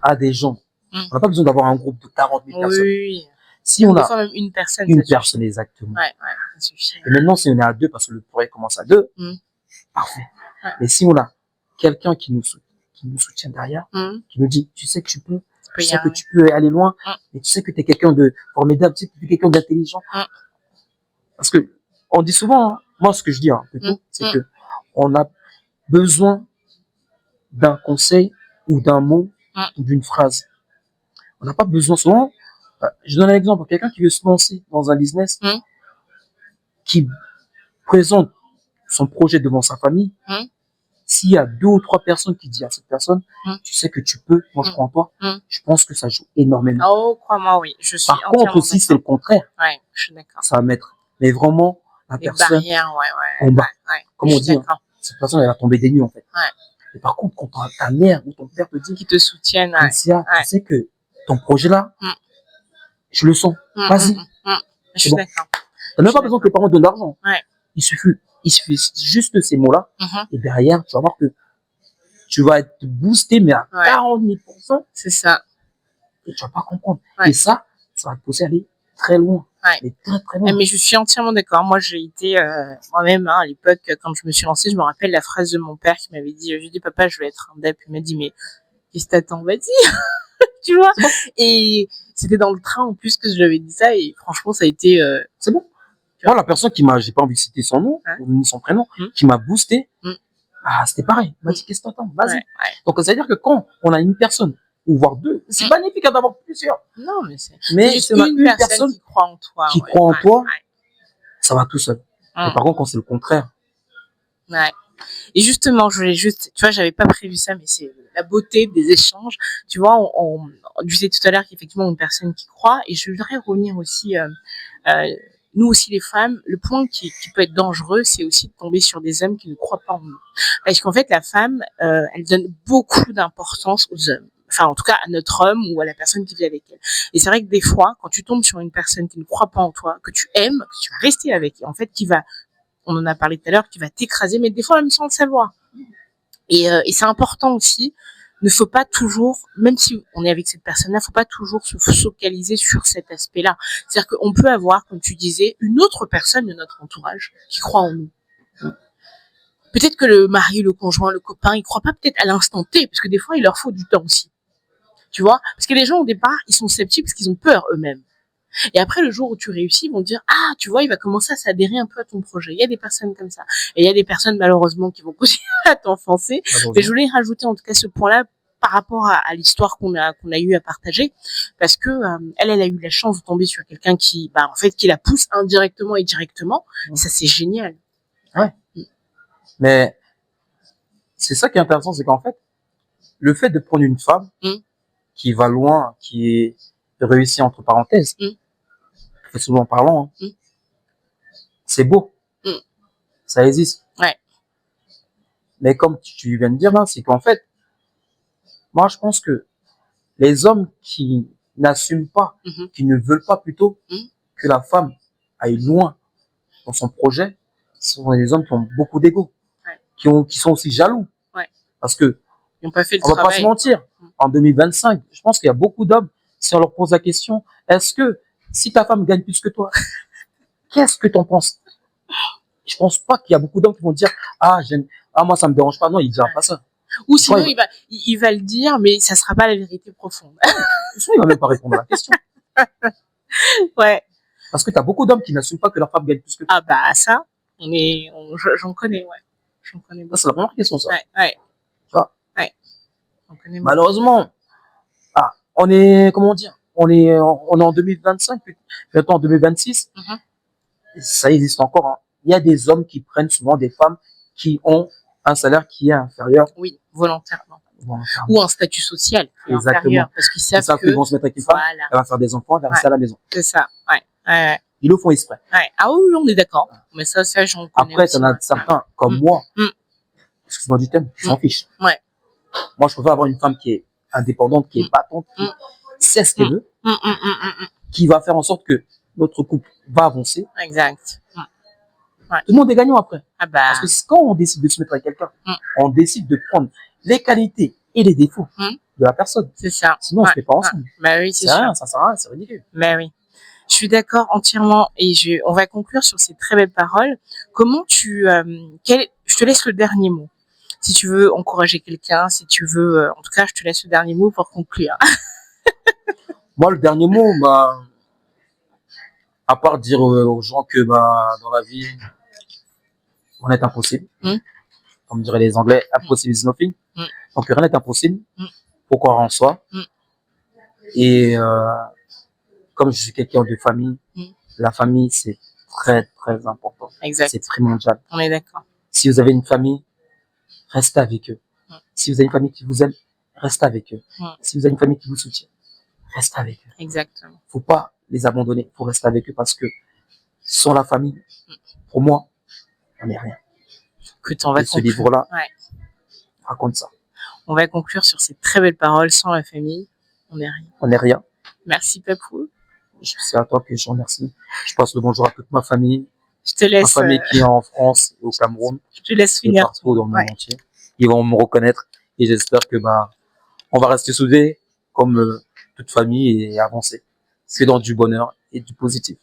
a des gens, on n'a pas besoin d'avoir un groupe de 40 000 personnes. Oui. Si on a même une personne, exactement. Ouais, ça suffit. Et maintenant, si on est à 2, parce que le projet commence à 2, parfait. Ouais. Mais si on a quelqu'un qui nous soutient derrière, qui nous dit, tu sais que tu peux, tu sais que tu peux aller loin, et tu sais que tu es quelqu'un de formidable, tu sais que tu es quelqu'un d'intelligent. Parce que on dit souvent, hein, moi ce que je dis plutôt, c'est que on a besoin d'un conseil ou d'un mot ou d'une phrase. On n'a pas besoin souvent. Je donne un exemple, quelqu'un qui veut se lancer dans un business, qui présente son projet devant sa famille, s'il y a 2 ou 3 personnes qui disent à cette personne, tu sais que tu peux, moi je crois en toi, je pense que ça joue énormément. Oh, crois-moi, oui. Je suis Par contre, si c'est le contraire, je suis d'accord. Ça va mettre, mais vraiment, la personne, barrières, en bas. Comme on dit, cette personne, elle va tomber des nues, en fait. Et par contre, quand ta mère ou ton père te dit, qui te soutiennent, tu sais que ton projet là, je le sens, vas-y. Je suis d'accord. T'as même pas besoin que les parents donnent de l'argent. Il suffit juste de ces mots-là, et derrière, tu vas voir que tu vas être boosté, mais à 40 000%. C'est ça. Et tu vas pas comprendre. Et ça va te pousser à aller très loin. Mais très, très loin. Mais je suis entièrement d'accord. Moi, j'ai été, moi-même, à l'époque, quand je me suis lancée, je me rappelle la phrase de mon père qui m'avait dit, j'ai dit, papa, je vais être un DEP. Il m'a dit, mais qu'est-ce que t'attends? Vas-y. Tu vois? Et c'était dans le train, en plus, que je lui avais dit ça, et franchement, ça a été, c'est bon. Moi, la personne j'ai pas envie de citer son nom, ni son prénom, qui m'a boosté, c'était pareil. Il m'a dit, qu'est-ce que t'attends? Vas-y. Donc, ça veut dire que quand on a une personne, ou voire 2, c'est magnifique d'avoir plusieurs. Non, mais c'est juste une personne qui croit en toi. Qui croit en toi, ça va tout seul. Et par contre, quand c'est le contraire. Et justement, je voulais juste, tu vois, j'avais pas prévu ça, mais c'est la beauté des échanges. Tu vois, on disait tout à l'heure qu'effectivement, une personne qui croit, et je voudrais revenir aussi, nous aussi les femmes, le point qui peut être dangereux, c'est aussi de tomber sur des hommes qui ne croient pas en nous. Parce qu'en fait, la femme, elle donne beaucoup d'importance aux hommes. Enfin, en tout cas, à notre homme ou à la personne qui vit avec elle. Et c'est vrai que des fois, quand tu tombes sur une personne qui ne croit pas en toi, que tu aimes, que tu vas rester avec, et en fait, on en a parlé tout à l'heure, qui va t'écraser, mais des fois même sans le savoir. Et c'est important aussi, ne faut pas toujours, même si on est avec cette personne-là, faut pas toujours se focaliser sur cet aspect-là. C'est-à-dire qu'on peut avoir, comme tu disais, une autre personne de notre entourage qui croit en nous. Peut-être que le mari, le conjoint, le copain, il croit pas peut-être à l'instant T, parce que des fois, il leur faut du temps aussi. Tu vois? Parce que les gens, au départ, ils sont sceptiques parce qu'ils ont peur eux-mêmes. Et après, le jour où tu réussis, ils vont te dire, ah, tu vois, il va commencer à s'adhérer un peu à ton projet. Il y a des personnes comme ça. Et il y a des personnes, malheureusement, qui vont continuer à t'enfoncer. Mais je voulais rajouter, en tout cas, ce point-là par rapport à l'histoire qu'on a eu à partager. Parce que, elle a eu la chance de tomber sur quelqu'un qui, en fait, qui la pousse indirectement et directement. Et ça, c'est génial. Ouais. Mais, c'est ça qui est intéressant, c'est qu'en fait, le fait de prendre une femme qui va loin, qui est réussie entre parenthèses, très souvent parlant, c'est beau. Ça existe. Ouais. Mais comme tu viens de dire là, c'est qu'en fait, moi je pense que les hommes qui n'assument pas, qui ne veulent pas plutôt que la femme aille loin dans son projet, ce sont des hommes qui ont beaucoup d'ego, qui sont aussi jaloux. Parce que ils n'ont pas fait le on va travail. pas se mentir, en 2025, je pense qu'il y a beaucoup d'hommes, si on leur pose la question, est-ce que si ta femme gagne plus que toi, qu'est-ce que t'en penses? Je pense pas qu'il y a beaucoup d'hommes qui vont dire, moi ça me dérange pas. Non, il dira pas ça. Ou sinon, il va le dire, mais ça sera pas la vérité profonde. Il va même pas répondre à la question. Ouais. Parce que t'as beaucoup d'hommes qui n'assument pas que leur femme gagne plus que toi. Ça, j'en connais, ouais. J'en connais beaucoup. Ça, c'est la première question, ça. Ouais. Tu vois? Ouais. J'en connais beaucoup. Malheureusement, on est, comment dire, on est en 2025, bientôt en 2026. Ça existe encore, hein. Il y a des hommes qui prennent souvent des femmes qui ont un salaire qui est inférieur. Oui, volontairement. Ou un statut social inférieur. Parce qu'ils savent qu'ils vont se mettre avec une femme, elle va faire des enfants, elle va rester à la maison. C'est ça, ouais. Ils le font exprès. Ouais. Ah oui, on est d'accord. Mais ça, j'en connais. Après, t'en as certains, comme moi, excuse-moi du thème, qui s'en fichent. Ouais. Moi, je préfère avoir une femme qui est indépendante, qui est battante, qui sait ce qu'elle veut, qui va faire en sorte que notre couple va avancer. Exact. Tout le monde est gagnant après. Parce que quand on décide de se mettre avec quelqu'un, on décide de prendre les qualités et les défauts de la personne. C'est ça. Sinon, on se met pas ensemble. Oui, c'est sûr. Rien, ça sert à rien, c'est ridicule. Mais oui. Je suis d'accord entièrement et on va conclure sur ces très belles paroles. Comment je te laisse le dernier mot. Si tu veux encourager quelqu'un, si tu veux, en tout cas, je te laisse le dernier mot pour conclure. Moi, le dernier mot, à part dire aux gens que, dans la vie, on est impossible. Comme diraient les Anglais, impossible is nothing. Donc, rien n'est impossible. Faut croire en soi. Et, comme je suis quelqu'un de famille, la famille, c'est très, très important. Exact. C'est primordial. On est d'accord. Si vous avez une famille, restez avec eux. Si vous avez une famille qui vous aime, restez avec eux. Si vous avez une famille qui vous soutient, restez avec eux. Exactement. Faut pas les abandonner. Faut rester avec eux parce que sans la famille, pour moi, on n'est rien. Et ce livre-là raconte ça. On va conclure sur ces très belles paroles. Sans la famille, on n'est rien. On n'est rien. Merci, Papou. C'est à toi que je remercie. Je passe le bonjour à toute ma famille. Je te laisse. Ma famille qui est en France et au Cameroun. Je te laisse finir. Partout dans le monde entier. Ils vont me reconnaître et j'espère que on va rester soudés comme toute famille et avancer. C'est dans du bonheur et du positif.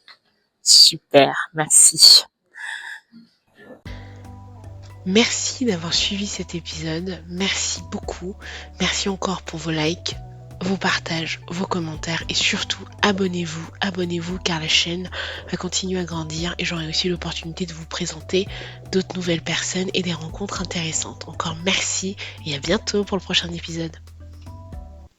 Super, merci. Merci d'avoir suivi cet épisode. Merci beaucoup. Merci encore pour vos likes, vos partages, vos commentaires et surtout abonnez-vous car la chaîne va continuer à grandir et j'aurai aussi l'opportunité de vous présenter d'autres nouvelles personnes et des rencontres intéressantes. Encore merci et à bientôt pour le prochain épisode.